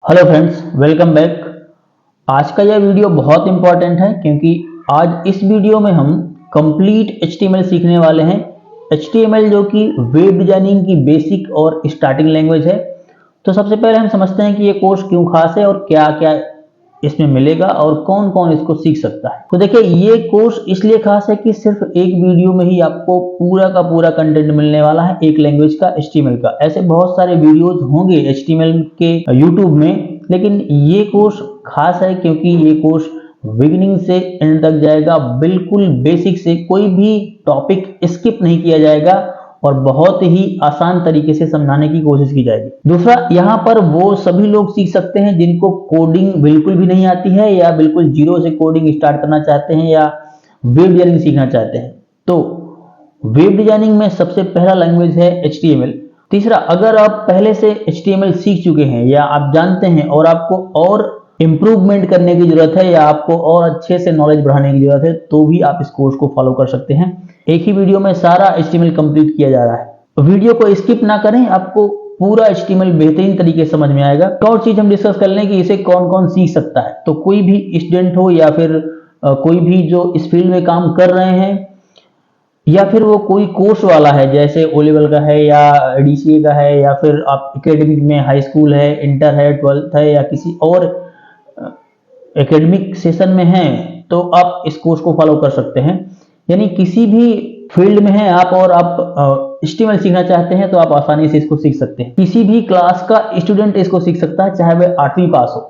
Hello friends, welcome back. आज का यह वीडियो बहुत इंपॉर्टेंट है क्योंकि आज इस वीडियो में हम कंप्लीट HTML सीखने वाले हैं। HTML जो कि वेब डिजाइनिंग की बेसिक और स्टार्टिंग लैंग्वेज है। तो सबसे पहले हम समझते हैं कि ये कोर्स क्यों खास है और क्या क्या इसमें मिलेगा और कौन कौन इसको सीख सकता है। तो देखिए, ये कोर्स इसलिए खास है कि सिर्फ एक वीडियो में ही आपको पूरा का पूरा कंटेंट मिलने वाला है एक लैंग्वेज का, HTML का। ऐसे बहुत सारे वीडियोज होंगे HTML के YouTube में, लेकिन ये कोर्स खास है क्योंकि ये कोर्स बिगिनिंग से एंड तक जाएगा। बिल्कुल बेसिक से कोई भी टॉपिक स्किप नहीं किया जाएगा और बहुत ही आसान तरीके से समझाने की कोशिश की जाएगी। दूसरा, यहाँ पर वो सभी लोग सीख सकते हैं जिनको कोडिंग बिल्कुल भी नहीं आती है या बिल्कुल जीरो से कोडिंग स्टार्ट करना चाहते हैं या वेब डिजाइनिंग सीखना चाहते हैं। तो वेब डिजाइनिंग में सबसे पहला लैंग्वेज है HTML। तीसरा, अगर आप पहले से HTML सीख चुके हैं या आप जानते हैं और आपको और इंप्रूवमेंट करने की जरूरत है या आपको और अच्छे से नॉलेज बढ़ाने की जरूरत है, तो भी आप इस कोर्स को फॉलो कर सकते हैं। एक ही वीडियो में सारा HTML कंप्लीट किया जा रहा है। वीडियो को स्किप ना करें, आपको पूरा HTML बेहतरीन तरीके से समझ में आएगा। एक और चीज हम डिस्कस कर लें कि इसे कौन कौन सीख सकता है। तो कोई भी स्टूडेंट हो या फिर कोई भी जो इस फील्ड में काम कर रहे हैं, या फिर वो कोई कोर्स वाला है जैसे ओ लेवल का है या DCA का है, या फिर आप एकेडमिक में हाई स्कूल है, इंटर है, 12th है, या किसी और एकेडमिक सेशन में हैं, तो आप इस कोर्स को फॉलो कर सकते हैं। यानी किसी भी फील्ड में हैं आप और आप HTML सीखना चाहते हैं तो आप आसानी से इसको सीख सकते हैं। किसी भी क्लास का स्टूडेंट इसको सीख सकता है, चाहे वह 8वीं पास हो,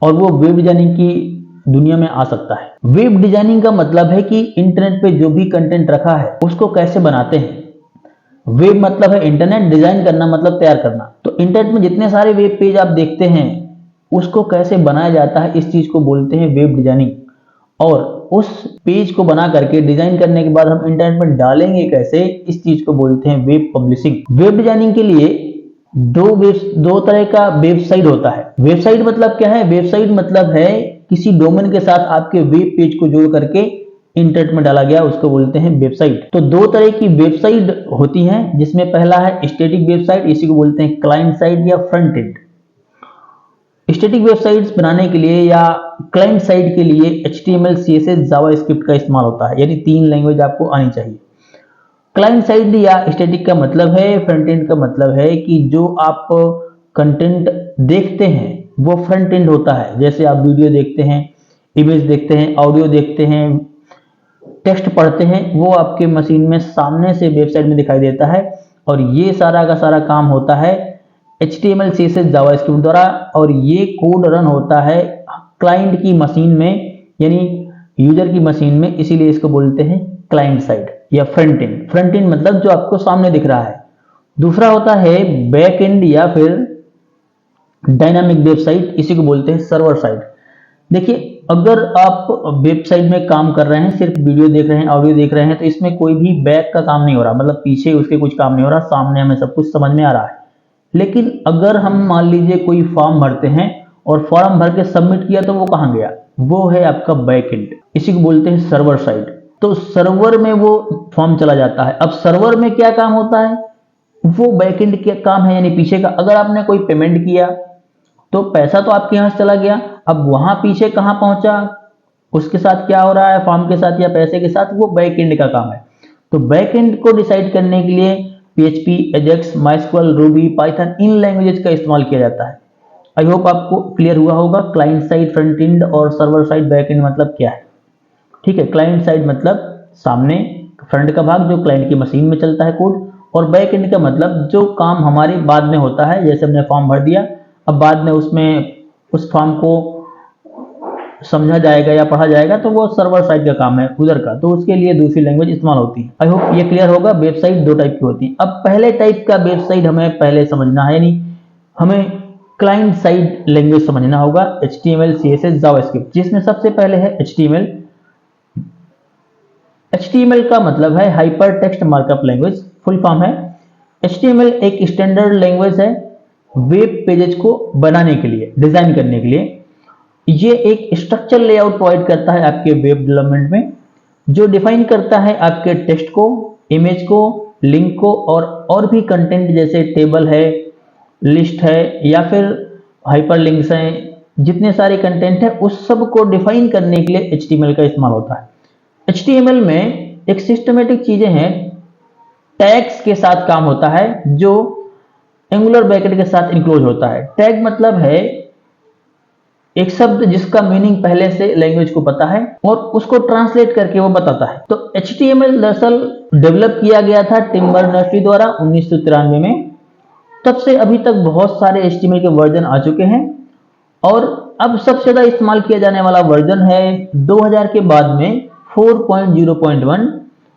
और वो वेब डिजाइनिंग की दुनिया में आ सकता है। वेब डिजाइनिंग का मतलब है कि इंटरनेट पे जो भी कंटेंट रखा है उसको कैसे बनाते हैं। वेब मतलब है इंटरनेट, डिजाइन करना मतलब तैयार करना। तो इंटरनेट में जितने सारे वेब पेज आप देखते हैं उसको कैसे बनाया जाता है, इस चीज को बोलते हैं वेब डिजाइनिंग। और उस पेज को बना करके डिजाइन करने के बाद हम इंटरनेट में डालेंगे कैसे, इस चीज को बोलते हैं वेब पब्लिशिंग। वेब डिजाइनिंग के लिए दो तरह का वेबसाइट होता है। वेबसाइट मतलब क्या है? वेबसाइट मतलब है किसी डोमेन के साथ आपके वेब पेज को जोड़ करके इंटरनेट में डाला गया, उसको बोलते हैं वेबसाइट। तो दो तरह की वेबसाइट होती हैं, जिसमें पहला है स्टैटिक वेबसाइट, इसी को बोलते हैं क्लाइंट साइड या फ्रंट एंड। स्टैटिक वेबसाइट्स बनाने के लिए या क्लाइंट साइड के लिए HTML, CSS, जावास्क्रिप्ट का इस्तेमाल होता है। यानी 3 लैंग्वेज आपको आनी चाहिए। क्लाइंट साइड या स्टैटिक का मतलब है, फ्रंट एंड का मतलब है कि जो आप कंटेंट देखते हैं वो फ्रंट एंड होता है। जैसे आप वीडियो देखते हैं, इमेज देखते हैं, ऑडियो देखते हैं, टेक्स्ट पढ़ते हैं, वो आपके मशीन में सामने से वेबसाइट में दिखाई देता है। और ये सारा का सारा काम होता है HTML, CSS, जावास्क्रिप्ट द्वारा, और ये कोड रन होता है क्लाइंट की मशीन में, यानी यूजर की मशीन में। इसीलिए इसको बोलते हैं क्लाइंट साइड या फ्रंट एंड। फ्रंट एंड मतलब जो आपको सामने दिख रहा है। दूसरा होता है बैक एंड या फिर डायनामिक वेबसाइट, इसी को बोलते हैं सर्वर साइड। देखिए, अगर आप वेबसाइट में काम कर रहे हैं, सिर्फ वीडियो देख रहे हैं, ऑडियो देख रहे हैं, तो इसमें कोई भी बैक का काम नहीं हो रहा, मतलब पीछे उसके कुछ काम नहीं हो रहा, सामने हमें सब कुछ समझ में आ रहा है। लेकिन अगर हम मान लीजिए कोई फॉर्म भरते हैं और फॉर्म भर के सबमिट किया, तो वो कहाँ गया? वो है आपका बैक एंड, इसी को बोलते हैं सर्वर साइड। तो सर्वर में वो फॉर्म चला जाता है। अब सर्वर में क्या काम होता है? वो बैक एंड का काम है, यानी पीछे का। अगर आपने कोई पेमेंट किया तो पैसा तो आपके यहां से चला गया, अब वहां पीछे कहां पहुंचा, उसके साथ क्या हो रहा है, फॉर्म के साथ या पैसे के साथ, वो बैक एंड का काम है। तो बैक एंड को डिसाइड करने के लिए PHP, एजेक्स, माइस्क्वेल, रूबी, पाइथन, इन लैंग्वेजेस का इस्तेमाल किया जाता है। आई होप आपको क्लियर हुआ होगा क्लाइंट साइड, फ्रंट एंड और सर्वर साइड बैक एंड मतलब क्या है। ठीक है, क्लाइंट साइड मतलब सामने फ्रंट का भाग जो क्लाइंट की मशीन में चलता है कोड, और बैक एंड का मतलब जो काम हमारे बाद में होता है। जैसे हमने फॉर्म भर दिया, अब बाद में उसमें उस फॉर्म को समझा जाएगा या पढ़ा जाएगा, तो वो सर्वर साइड का काम है उधर का, तो उसके लिए दूसरी लैंग्वेज इस्तेमाल होती है। आई होप ये क्लियर होगा। वेबसाइट 2 टाइप की होती है। अब पहले टाइप का वेबसाइट हमें पहले समझना है, यानी हमें क्लाइंट साइड लैंग्वेज समझना होगा, HTML, CSS, जावास्क्रिप्ट, जिसमें सबसे पहले है HTML। HTML का मतलब है hyper text markup language, full form है। HTML एक स्टैंडर्ड लैंग्वेज है वेब पेजेस को बनाने के लिए, डिजाइन करने के लिए। ये एक स्ट्रक्चर लेआउट प्रोवाइड करता है आपके वेब डेवलपमेंट में, जो डिफाइन करता है आपके टेक्स्ट को, इमेज को, लिंक को और भी कंटेंट, जैसे टेबल है, लिस्ट है, या फिर हाइपरलिंक्स हैं, जितने सारे कंटेंट है उस सब को डिफाइन करने के लिए HTML का इस्तेमाल होता है। HTML में एक सिस्टमेटिक चीजें हैं, टैग्स के साथ काम होता है जो एंगुलर ब्रैकेट के साथ इनक्लोज होता है। टैग मतलब है एक शब्द जिसका मीनिंग पहले से लैंग्वेज को पता है और उसको ट्रांसलेट करके वो बताता है। तो HTML दरअसल डेवलप किया गया था टिम बर्नर्स-ली द्वारा 1993 में। तब से अभी तक बहुत सारे HTML के वर्जन आ चुके हैं और अब सबसे ज्यादा इस्तेमाल किया जाने वाला वर्जन है 2000 के बाद में 4.0.1,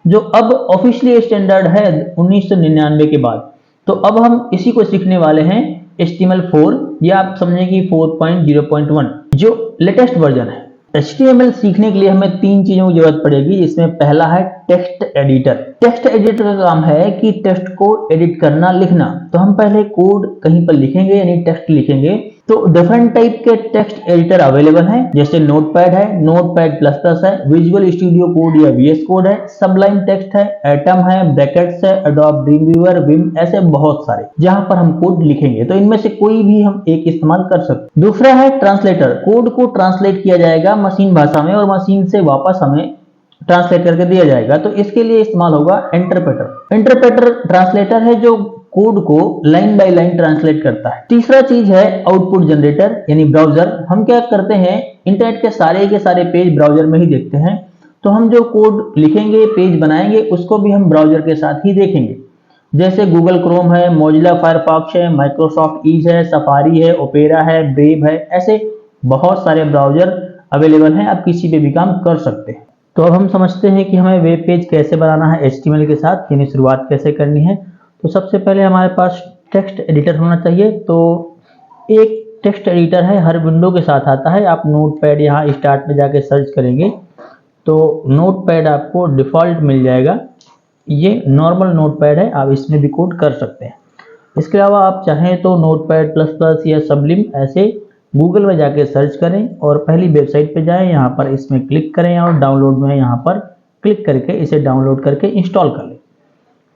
जो अब ऑफिशियली स्टैंडर्ड है 1999 के बाद। तो अब हम इसी को सीखने वाले हैं HTML4, या आप समझें कि 4.0.1 जो लेटेस्ट वर्जन है। HTML सीखने के लिए हमें तीन चीजों की जरूरत पड़ेगी, जिसमें पहला है टेक्स्ट एडिटर। टेक्स्ट एडिटर का काम है कि टेक्स्ट को एडिट करना, लिखना। तो हम पहले कोड कहीं पर लिखेंगे यानी टेक्स्ट लिखेंगे, तो डिफरेंट टाइप के टेक्स्ट एडिटर अवेलेबल हैं, जैसे नोटपैड है, नोटपैड प्लस प्लस है, विजुअल स्टूडियो कोड या VS कोड है, सबलाइन टेक्स्ट है, एटम है, ब्रैकेट्स है, एडोब ड्रीमवीवर, विम, ऐसे बहुत सारे जहां पर हम कोड लिखेंगे। तो इनमें से कोई भी हम एक इस्तेमाल कर सकते। दूसरा है ट्रांसलेटर। कोड को ट्रांसलेट किया जाएगा मशीन भाषा में और मशीन से वापस हमें ट्रांसलेट करके दिया जाएगा, तो इसके लिए इस्तेमाल होगा इंटरप्रेटर। इंटरप्रेटर ट्रांसलेटर है जो कोड को लाइन बाय लाइन ट्रांसलेट करता है। तीसरा चीज है आउटपुट जनरेटर यानी ब्राउजर। हम क्या करते हैं, इंटरनेट के सारे पेज ब्राउजर में ही देखते हैं, तो हम जो कोड लिखेंगे, पेज बनाएंगे, उसको भी हम ब्राउजर के साथ ही देखेंगे। जैसे गूगल क्रोम है, मोजिला फायरफॉक्स है, माइक्रोसॉफ्ट ईज है, सफारी है, ओपेरा है, ब्रेव है, ऐसे बहुत सारे ब्राउजर अवेलेबल हैं, आप किसी पे भी काम कर सकते हैं। तो अब हम समझते हैं कि हमें वेब पेज कैसे बनाना है HTML के साथ, यानी शुरुआत कैसे करनी है। तो सबसे पहले हमारे पास टेक्स्ट एडिटर होना चाहिए। तो एक टेक्स्ट एडिटर है, हर विंडो के साथ आता है। आप नोटपैड यहाँ स्टार्ट में जाके सर्च करेंगे तो नोटपैड आपको डिफ़ॉल्ट मिल जाएगा। ये नॉर्मल नोटपैड है, आप इसमें भी कोड कर सकते हैं। इसके अलावा आप चाहें तो नोटपैड प्लस प्लस या सबलिम ऐसे गूगल में जाके सर्च करें और पहली वेबसाइट पे जाएं, यहाँ पर इसमें क्लिक करें और डाउनलोड में यहाँ पर क्लिक करके इसे डाउनलोड करके इंस्टॉल कर लें।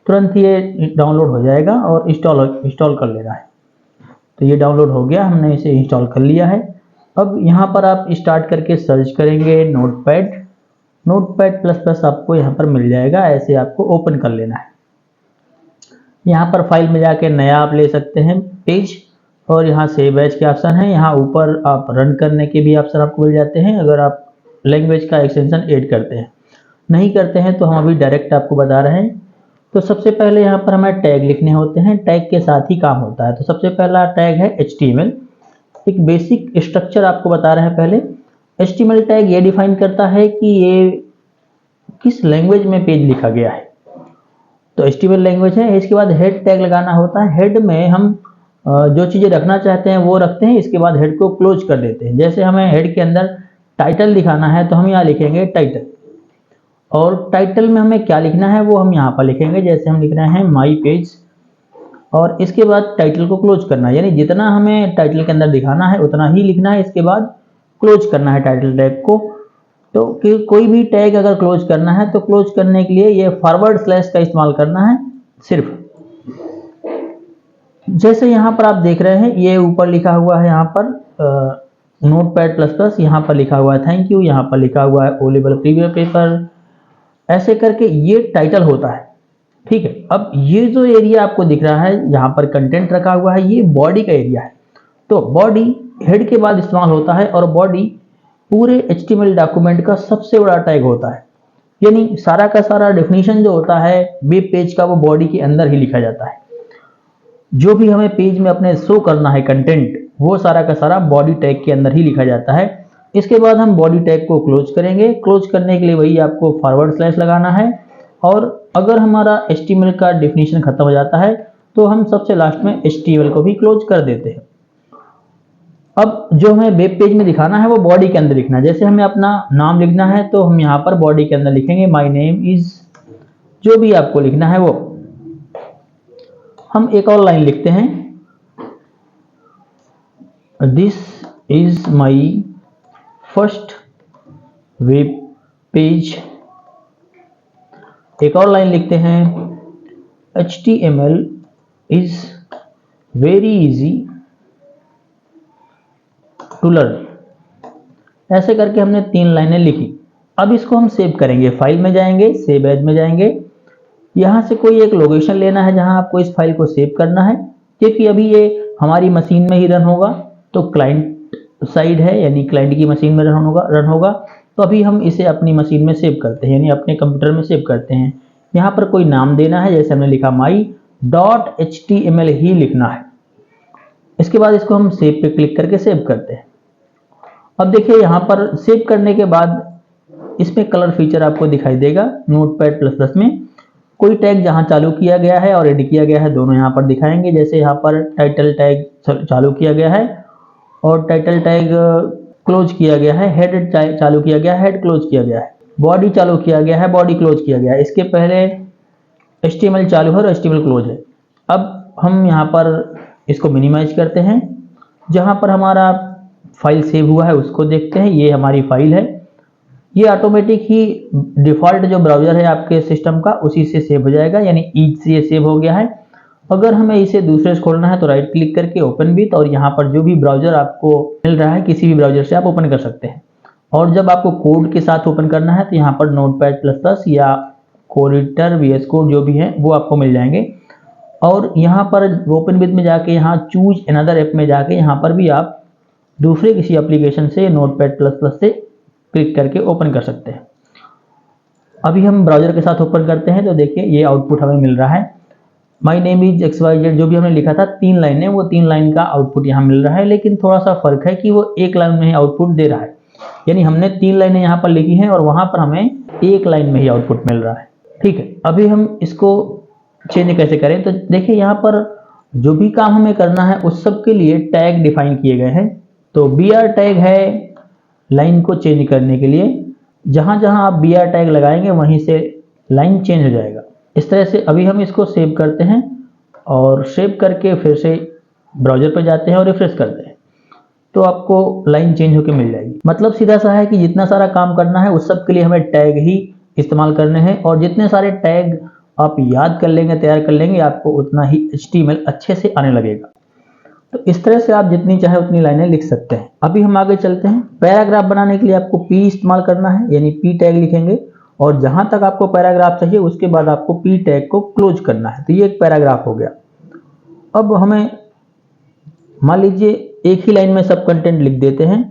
तुरंत ये डाउनलोड हो जाएगा और इंस्टॉल कर लेना है। तो ये डाउनलोड हो गया, हमने इसे इंस्टॉल कर लिया है। अब यहाँ पर आप स्टार्ट करके सर्च करेंगे नोटपैड, नोटपैड प्लस प्लस आपको यहाँ पर मिल जाएगा। ऐसे आपको ओपन कर लेना है। यहाँ पर फाइल में जाके नया आप ले सकते हैं पेज, और यहाँ सेव एज के ऑप्शन है। यहाँ ऊपर आप रन करने के भी ऑप्शन आपको मिल जाते हैं, अगर आप लैंग्वेज का एक्सटेंशन ऐड करते हैं। नहीं करते हैं तो हम अभी डायरेक्ट आपको बता रहे हैं। तो सबसे पहले यहाँ पर हमें टैग लिखने होते हैं, टैग के साथ ही काम होता है। तो सबसे पहला टैग है HTML। एक बेसिक स्ट्रक्चर आपको बता रहे हैं पहले। HTML टैग ये डिफाइन करता है कि ये किस लैंग्वेज में पेज लिखा गया है। तो HTML लैंग्वेज है। इसके बाद हेड टैग लगाना होता है। हेड में हम जो चीज़ें रखना चाहते हैं वो रखते हैं, इसके बाद हेड को क्लोज कर देते हैं। जैसे हमें हेड के अंदर टाइटल दिखाना है तो हम यहाँ लिखेंगे टाइटल, और टाइटल में हमें क्या लिखना है वो हम यहाँ पर लिखेंगे। जैसे हम लिख रहे हैं माई पेज, और इसके बाद टाइटल को क्लोज करना है, यानी जितना हमें टाइटल के अंदर दिखाना है उतना ही लिखना है। इसके बाद क्लोज करना है टाइटल टैग को। तो कोई भी टैग अगर क्लोज करना है तो क्लोज करने के लिए ये फॉरवर्ड स्लैश का इस्तेमाल करना है सिर्फ। जैसे यहाँ पर आप देख रहे हैं, ये ऊपर लिखा हुआ है यहाँ पर नोटपैड प्लस प्लस, यहाँ पर लिखा हुआ है थैंक यू, यहाँ पर लिखा हुआ है ओ लेवल प्रीवियस पेपर, ऐसे करके ये टाइटल होता है। ठीक है। अब ये जो एरिया आपको दिख रहा है यहाँ पर कंटेंट रखा हुआ है, ये बॉडी का एरिया है। तो बॉडी हेड के बाद इस्तेमाल होता है, और बॉडी पूरे HTML डॉक्यूमेंट का सबसे बड़ा टैग होता है। यानी सारा का सारा डेफिनेशन जो होता है वेब पेज का, वो बॉडी के अंदर ही लिखा जाता है। जो भी हमें पेज में अपने शो करना है कंटेंट, वो सारा का सारा बॉडी टैग के अंदर ही लिखा जाता है। इसके बाद हम बॉडी टैग को क्लोज करेंगे। क्लोज करने के लिए वही आपको फॉरवर्ड स्लैश लगाना है, और अगर हमारा HTML का डेफिनेशन खत्म हो जाता है तो हम सबसे लास्ट में HTML को भी क्लोज कर देते हैं। अब जो हमें वेब पेज में दिखाना है वो बॉडी के अंदर लिखना है। जैसे हमें अपना नाम लिखना है तो हम यहाँ पर बॉडी के अंदर लिखेंगे माई नेम इज, जो भी आपको लिखना है वो। हम एक और लाइन लिखते हैं, this is my first web page. एक और लाइन लिखते हैं, HTML is very easy to learn. ऐसे करके हमने 3 लाइनें लिखी। अब इसको हम सेव करेंगे, फाइल में जाएंगे, सेव एज में जाएंगे। यहाँ से कोई एक लोकेशन लेना है जहाँ आपको इस फाइल को सेव करना है, क्योंकि अभी ये हमारी मशीन में ही रन होगा, तो क्लाइंट साइड है यानी क्लाइंट की मशीन में रन होगा। तो अभी हम इसे अपनी मशीन में सेव करते हैं यानी अपने कंप्यूटर में सेव करते हैं। यहाँ पर कोई नाम देना है, जैसे हमने लिखा my.html ही लिखना है। इसके बाद इसको हम सेव पे क्लिक करके सेव करते हैं। अब देखिए यहाँ पर सेव करने के बाद इसमें कलर फीचर आपको दिखाई देगा। नोटपैड++ में कोई टैग जहां चालू किया गया है और एड किया गया है दोनों यहाँ पर दिखाएंगे। जैसे यहाँ पर टाइटल टैग चालू किया गया है और टाइटल टैग क्लोज किया गया है, हेड चालू किया गया है, हेड क्लोज किया गया है, बॉडी चालू किया गया है, बॉडी क्लोज किया गया है। इसके पहले HTML चालू है और HTML क्लोज है। अब हम यहाँ पर इसको मिनिमाइज करते हैं, जहां पर हमारा फाइल सेव हुआ है उसको देखते हैं। ये हमारी फाइल है, ये ऑटोमेटिक ही डिफॉल्ट जो ब्राउजर है आपके सिस्टम का उसी से सेव हो जाएगा, यानी ईज से ये सेव हो गया है। अगर हमें इसे दूसरे से खोलना है तो राइट क्लिक करके ओपन विथ, और यहाँ पर जो भी ब्राउजर आपको मिल रहा है किसी भी ब्राउजर से आप ओपन कर सकते हैं। और जब आपको कोड के साथ ओपन करना है तो यहाँ पर नोटपैड++ या कोड एडिटर, VS कोड जो भी है वो आपको मिल जाएंगे। और यहाँ पर ओपन विथ में जाके यहाँ चूज अनदर ऐप में जाके यहाँ पर भी आप दूसरे किसी एप्लीकेशन से नोटपैड++ से क्लिक करके ओपन कर सकते हैं। अभी हम ब्राउजर के साथ ओपन करते हैं तो देखिए ये आउटपुट हमें मिल रहा है। माई नेम इज XYZ जो भी हमने लिखा था 3 लाइनें, वो 3 लाइन का आउटपुट यहाँ मिल रहा है। लेकिन थोड़ा सा फर्क है कि वो 1 लाइन में ही आउटपुट दे रहा है, यानी हमने 3 लाइनें यहाँ पर लिखी हैं और वहां पर हमें 1 लाइन में ही आउटपुट मिल रहा है। ठीक है, अभी हम इसको चेंज कैसे करें तो देखिए यहाँ पर जो भी काम हमें करना है उस सब के लिए टैग डिफाइन किए गए हैं। तो BR टैग है लाइन को चेंज करने के लिए, जहां जहां आप BR टैग लगाएंगे वहीं से लाइन चेंज हो जाएगा। इस तरह से अभी हम इसको सेव करते हैं और सेव करके फिर से ब्राउजर पर जाते हैं और रिफ्रेश करते हैं तो आपको लाइन चेंज होकर मिल जाएगी। मतलब सीधा सा है कि जितना सारा काम करना है उस सब के लिए हमें टैग ही इस्तेमाल करने हैं, और जितने सारे टैग आप याद कर लेंगे, तैयार कर लेंगे, आपको उतना ही HTML अच्छे से आने लगेगा। तो इस तरह से आप जितनी चाहे उतनी लाइनें लिख सकते हैं। अभी हम आगे चलते हैं। पैराग्राफ बनाने के लिए आपको P इस्तेमाल करना है, यानी P टैग लिखेंगे और जहां तक आपको पैराग्राफ चाहिए उसके बाद आपको P टैग को क्लोज करना है। तो ये एक पैराग्राफ हो गया। अब हमें मान लीजिए एक ही लाइन में सब कंटेंट लिख देते हैं,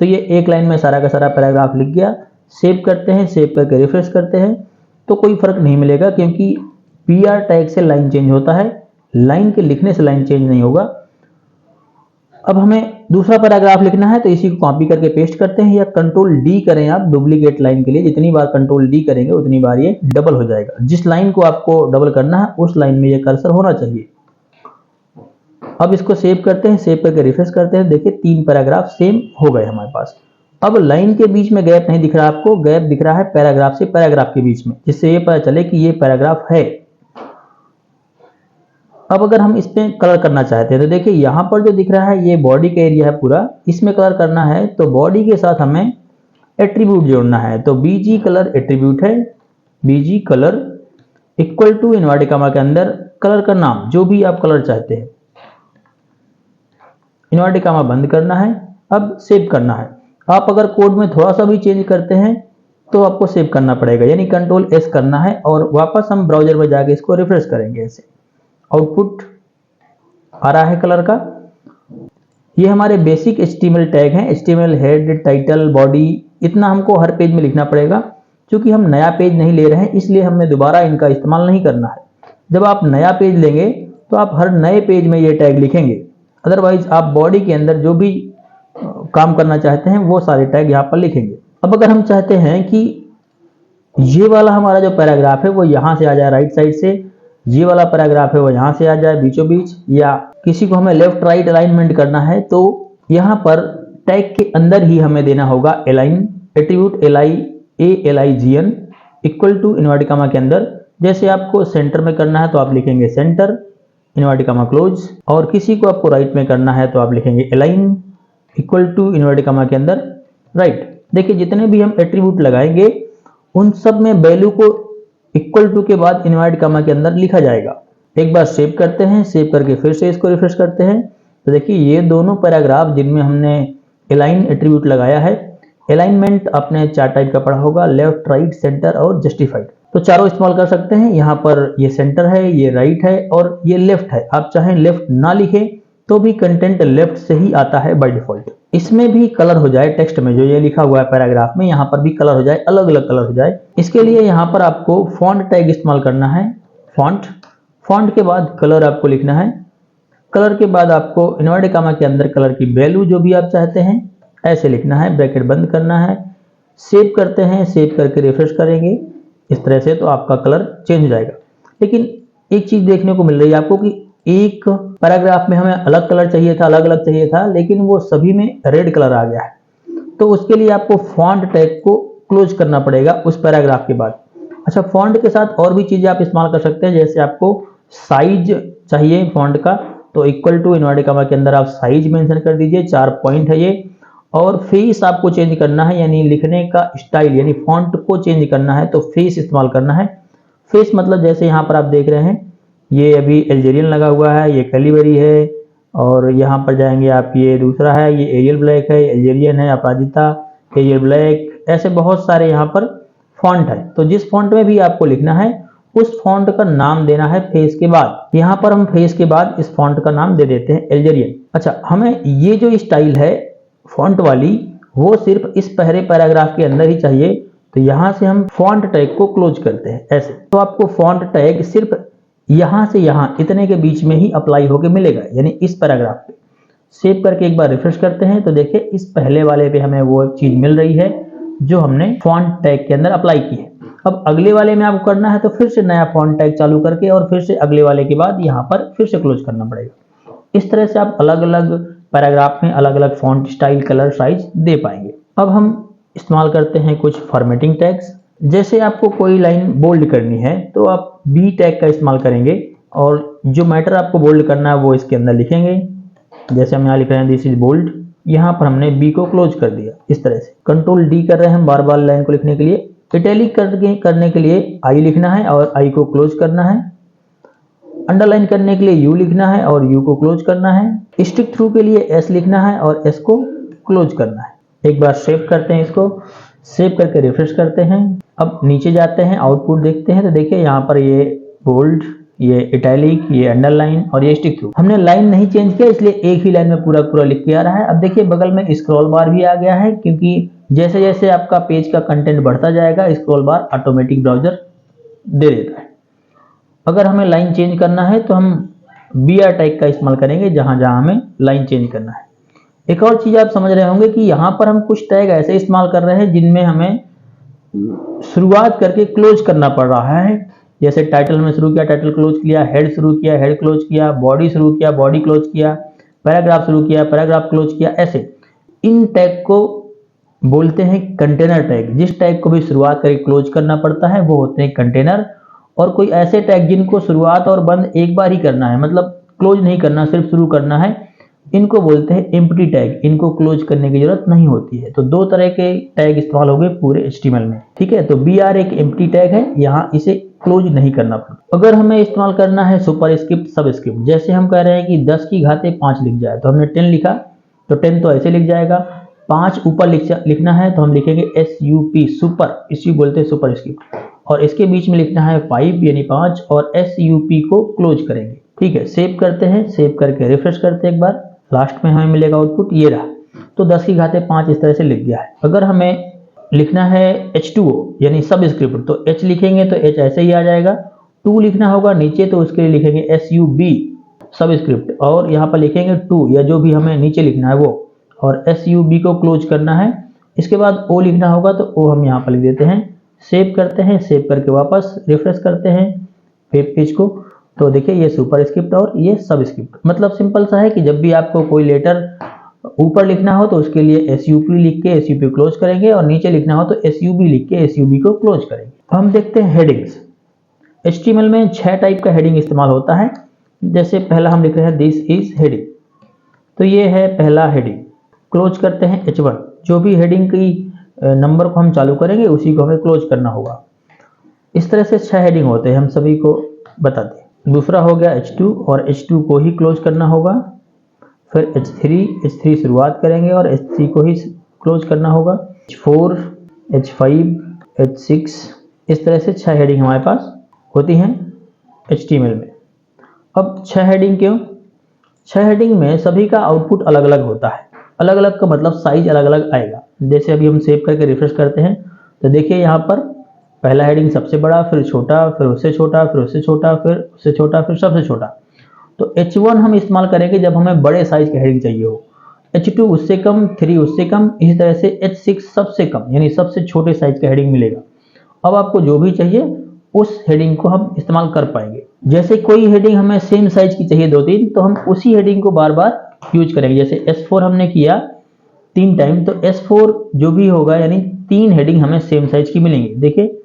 तो ये एक लाइन में सारा का सारा पैराग्राफ लिख गया। सेव करते हैं, सेव करके रिफ्रेश करते हैं तो कोई फर्क नहीं मिलेगा, क्योंकि PR टैग से लाइन चेंज होता है, लाइन के लिखने से लाइन चेंज नहीं होगा। अब हमें दूसरा पैराग्राफ लिखना है तो इसी को कॉपी करके पेस्ट करते हैं, या Ctrl+D करें आप डुप्लीकेट लाइन के लिए। जितनी बार Ctrl+D करेंगे उतनी बार ये डबल हो जाएगा। जिस लाइन को आपको डबल करना है उस लाइन में ये कर्सर होना चाहिए। अब इसको सेव करते हैं, सेव करके रिफ्रेश करते हैं। देखिए 3 पैराग्राफ सेम हो गए हमारे पास। अब लाइन के बीच में गैप नहीं दिख रहा आपको, गैप दिख रहा है पैराग्राफ से पैराग्राफ के बीच में, जिससे ये पता चले कि ये पैराग्राफ है। अब अगर हम इस पे कलर करना चाहते हैं तो देखिए यहाँ पर जो दिख रहा है ये बॉडी का एरिया है पूरा, इसमें कलर करना है तो बॉडी के साथ हमें एट्रीब्यूट जोड़ना है। तो BG कलर एट्रीब्यूट है, BG colour equal to inverted comma के अंदर कलर का नाम जो भी आप कलर चाहते हैं, इनवर्टेड कॉमा बंद करना है। अब सेव करना है। आप अगर कोड में थोड़ा सा भी चेंज करते हैं तो आपको सेव करना पड़ेगा, यानी Ctrl+S करना है और वापस हम ब्राउजर में जाके इसको रिफ्रेश करेंगे। ऐसे आउटपुट आ रहा है कलर का। ये हमारे बेसिक HTML टैग हैं, HTML हेड, टाइटल, बॉडी, इतना हमको हर पेज में लिखना पड़ेगा। क्योंकि हम नया पेज नहीं ले रहे हैं इसलिए हमें दोबारा इनका इस्तेमाल नहीं करना है। जब आप नया पेज लेंगे तो आप हर नए पेज में ये टैग लिखेंगे, अदरवाइज आप बॉडी के अंदर जो भी काम करना चाहते हैं वो सारे टैग यहाँ पर लिखेंगे। अब अगर हम चाहते हैं कि ये वाला हमारा जो पैराग्राफ है वो यहाँ से आ जाए राइट साइड से, ये वाला पैराग्राफ है वो यहाँ से आ जाए बीचों बीच, या किसी को हमें लेफ्ट राइट अलाइनमेंट करना है तो यहाँ पर टैग के अंदर ही हमें देना होगा align attribute LIGN equal to inverted comma के अंदर। जैसे आपको सेंटर में करना है तो आप लिखेंगे सेंटर इनवर्टेड कॉमा क्लोज, और किसी को आपको राइट में करना है तो आप लिखेंगे align equal to inverted comma के अंदर राइट। देखिए जितने भी हम एट्रीब्यूट लगाएंगे उन सब में वैल्यू को इक्वल टू के बाद इनवर्टेड कॉमा के अंदर लिखा जाएगा। एक बार सेव करते हैं, सेव करके फिर से इसको रिफ्रेश करते हैं तो देखिए ये दोनों पैराग्राफ जिनमें हमने अलाइन एट्रीब्यूट लगाया है। अलाइनमेंट आपने 4 टाइप का पढ़ा होगा, लेफ्ट, राइट, सेंटर और जस्टिफाइड। तो चारों इस्तेमाल कर सकते हैं। यहाँ पर ये सेंटर है, ये राइट है और ये लेफ्ट है। आप चाहें लेफ्ट ना लिखें तो भी कंटेंट लेफ्ट से ही आता है बाय डिफॉल्ट। इसमें भी कलर हो जाए, टेक्स्ट में जो ये लिखा हुआ है पैराग्राफ में, यहाँ पर भी कलर हो जाए, अलग अलग कलर हो जाए, इसके लिए यहाँ पर आपको फॉन्ट टैग इस्तेमाल करना है। फॉन्ट के बाद कलर आपको लिखना है। कलर के बाद आपको इन्वर्टेड कॉमा के अंदर कलर की वैल्यू जो भी आप चाहते हैं ऐसे लिखना है, ब्रैकेट बंद करना है, सेव करते हैं, सेव करके रिफ्रेश करेंगे इस तरह से, तो आपका कलर चेंज हो जाएगा। लेकिन एक चीज देखने को मिल रही है आपको कि एक पैराग्राफ में हमें अलग कलर चाहिए था, अलग अलग चाहिए था, लेकिन वो सभी में रेड कलर आ गया है। तो उसके लिए आपको फॉन्ट टैग को क्लोज करना पड़ेगा उस पैराग्राफ के बाद। अच्छा, फॉन्ट के साथ और भी चीजें आप इस्तेमाल कर सकते हैं। जैसे आपको साइज चाहिए फॉन्ट का, तो इक्वल टू इन्वर्टेड कॉमा के अंदर आप साइज मेंशन कर दीजिए, 4 पॉइंट है ये। और फेस आपको चेंज करना है, यानी लिखने का स्टाइल, यानी फॉन्ट को चेंज करना है तो फेस इस्तेमाल करना है। फेस मतलब जैसे यहाँ पर आप देख रहे हैं, ये अभी एल्जेरियन लगा हुआ है, ये कैलिबरी है, और यहाँ पर जाएंगे आप, ये दूसरा है, ये एरियल ब्लैक है, एल्जेरियन है, अपराजिता, एरियल ब्लैक, ऐसे बहुत सारे यहाँ पर फॉन्ट है। तो जिस फॉन्ट में भी आपको लिखना है उस फॉन्ट का नाम देना है फेस के बाद। यहाँ पर हम फेस के बाद इस फॉन्ट का नाम दे देते हैं एल्जेरियन। अच्छा, हमें ये जो स्टाइल है फॉन्ट वाली, वो सिर्फ इस पहले पैराग्राफ के अंदर ही चाहिए। तो यहां से हम फॉन्ट टैग को क्लोज करते हैं ऐसे। तो आपको फॉन्ट टैग सिर्फ यहां से यहां इतने के बीच में ही अप्लाई होके मिलेगा, यानी इस पैराग्राफ पे। सेव करके एक बार रिफ्रेश करते हैं तो देखिए इस पहले वाले पे हमें वो चीज मिल रही है जो हमने फॉन्ट टैग के अंदर अप्लाई की है। अब अगले वाले में आपको करना है तो फिर से नया फॉन्ट टैग चालू करके और फिर से अगले वाले के बाद यहाँ पर फिर से क्लोज करना पड़ेगा। इस तरह से आप अलग अलग पैराग्राफ में अलग अलग फॉन्ट स्टाइल, कलर, साइज दे पाएंगे। अब हम इस्तेमाल करते हैं कुछ फॉर्मेटिंग टैग्स। जैसे आपको कोई लाइन बोल्ड करनी है तो आप बी टैग का इस्तेमाल करेंगे और जो मैटर आपको बोल्ड करना है वो इसके अंदर लिखेंगे। जैसे हम यहाँ लिख रहे हैं दिस इज बोल्ड, यहाँ पर हमने बी को क्लोज कर दिया इस तरह से। कंट्रोल डी कर रहे हैं हम बार बार लाइन को लिखने के लिए। इटैलिक करने के लिए आई लिखना है और आई को क्लोज करना है। अंडरलाइन करने के लिए यू लिखना है और यू को क्लोज करना है। स्टिक थ्रू के लिए एस लिखना है और एस को क्लोज करना है। एक बार सेव करते हैं, इसको सेव करके रिफ्रेश करते हैं। अब नीचे जाते हैं, आउटपुट देखते हैं तो देखिए यहाँ पर ये बोल्ड, ये इटैलिक, ये अंडरलाइन और ये स्टिक थ्रू। हमने लाइन नहीं चेंज किया इसलिए एक ही लाइन में पूरा पूरा लिख के आ रहा है। अब देखिए बगल में स्क्रॉल बार भी आ गया है, क्योंकि जैसे जैसे आपका पेज का कंटेंट बढ़ता जाएगा स्क्रॉल बार ऑटोमेटिक ब्राउजर दे देता है। अगर हमें लाइन चेंज करना है तो हम BR टैग का इस्तेमाल करेंगे जहां जहां हमें लाइन चेंज करना है। एक और चीज आप समझ रहे होंगे कि यहाँ पर हम कुछ टैग ऐसे इस्तेमाल कर रहे हैं जिनमें हमें शुरुआत करके क्लोज करना पड़ रहा है। जैसे टाइटल में शुरू किया, टाइटल क्लोज किया, हेड शुरू किया, हेड क्लोज किया, बॉडी शुरू किया, बॉडी क्लोज किया, पैराग्राफ शुरू किया, पैराग्राफ क्लोज किया। ऐसे इन टैग को बोलते हैं कंटेनर टैग। जिस टैग को भी शुरुआत करके क्लोज करना पड़ता है वो होते हैं कंटेनर। और कोई ऐसे टैग जिनको शुरुआत और बंद एक बार ही करना है, मतलब क्लोज नहीं करना, सिर्फ शुरू करना है, इनको बोलते हैं एम्प्टी टैग। इनको क्लोज करने की जरूरत नहीं होती है। तो दो तरह के टैग इस्तेमाल हो गए पूरे HTML में, ठीक है। तो BR एक एम्प्टी टैग है, यहाँ इसे क्लोज नहीं करना पड़ता। अगर हमें इस्तेमाल करना है सुपरस्क्रिप्ट, सबस्क्रिप्ट, जैसे हम कह रहे हैं कि 10 की घाते 5 लिख जाए, तो हमने 10 लिखा तो 10 तो ऐसे लिख जाएगा। 5 ऊपर लिखना है तो हम लिखेंगे SUP, सुपर, इसी बोलते हैं सुपरस्क्रिप्ट। और इसके बीच में लिखना है 5 यानी 5 और SUP को क्लोज करेंगे, ठीक है। सेव करते हैं, सेव करके रिफ्रेश करते हैं एक बार, लास्ट में हमें मिलेगा आउटपुट ये रहा। तो 10 की घाते 5 इस तरह से लिख दिया है। अगर हमें लिखना है H2O यानी सबस्क्रिप्ट, तो H लिखेंगे तो H ऐसे ही आ जाएगा। 2 लिखना होगा नीचे तो उसके लिए लिखेंगे SUB सबस्क्रिप्ट, और यहाँ पर लिखेंगे 2 या जो भी हमें नीचे लिखना है वो, और SUB को क्लोज करना है। इसके बाद O लिखना होगा तो O हम यहाँ पर लिख देते हैं। सेव करते हैं, सेव करके वापस रिफ्रेश करते हैं वेब पेज को, तो देखिए ये सुपरस्क्रिप्ट और ये सबस्क्रिप्ट। मतलब सिंपल सा है कि जब भी आपको कोई लेटर ऊपर लिखना हो तो उसके लिए SUP लिख के SUP क्लोज करेंगे, और नीचे लिखना हो तो SUB लिख के SUB को क्लोज करेंगे। हम देखते हैं हेडिंग्स। HTML में 6 टाइप का हेडिंग इस्तेमाल होता है। जैसे पहला हम लिख रहे हैं दिस इज हेडिंग, तो ये है पहला हेडिंग। क्लोज करते हैं H1, जो भी हेडिंग की नंबर को हम चालू करेंगे उसी को हमें क्लोज करना होगा। इस तरह से 6 हेडिंग होते हैं, हम सभी को बताते हैं। दूसरा हो गया H2, और H2 को ही क्लोज करना होगा। फिर H3 शुरुआत करेंगे और H3 को ही क्लोज करना होगा। H4, H5, H6, इस तरह से 6 हेडिंग हमारे पास होती हैं HTML में। अब 6 हेडिंग क्यों? 6 हेडिंग में सभी का आउटपुट अलग अलग होता है। अलग अलग का मतलब साइज अलग अलग आएगा। जैसे अभी हम सेव करके रिफ्रेश करते हैं तो देखिए यहाँ पर पहला हेडिंग सबसे बड़ा, फिर छोटा, फिर उससे छोटा, फिर उससे छोटा, फिर उससे छोटा, फिर सबसे छोटा। तो H1 हम इस्तेमाल करेंगे जब हमें बड़े साइज की हेडिंग चाहिए हो, H2 उससे कम, 3 उससे कम, इसी तरह से H6 सबसे कम यानी सबसे छोटे साइज का हेडिंग मिलेगा। अब आपको जो भी चाहिए उस हेडिंग को हम इस्तेमाल कर पाएंगे। जैसे कोई हेडिंग हमें सेम साइज की चाहिए 2-3, तो हम उसी हेडिंग को बार बार यूज करेंगे। जैसे S4 हमने किया 3 टाइम, तो S4 जो भी होगा यानी 3 हेडिंग हमें सेम साइज की मिलेंगी। देखिए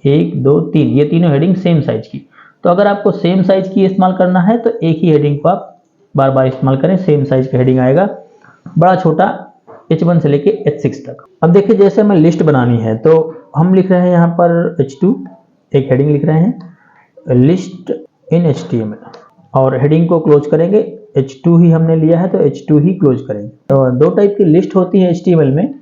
1, 2, 3, ये तीनों हेडिंग सेम साइज की। तो अगर आपको सेम साइज की इस्तेमाल करना है तो एक ही हेडिंग को आप बार बार इस्तेमाल करें, सेम साइज का हेडिंग आएगा, बड़ा छोटा H1 से लेके H6 तक। अब देखिए जैसे हमें लिस्ट बनानी है तो हम लिख रहे हैं यहाँ पर H2, एक हेडिंग लिख रहे हैं लिस्ट इन HTML और हेडिंग को क्लोज करेंगे। H2 ही हमने लिया है तो H2 ही क्लोज करेंगे। तो दो टाइप की लिस्ट होती है HTML में,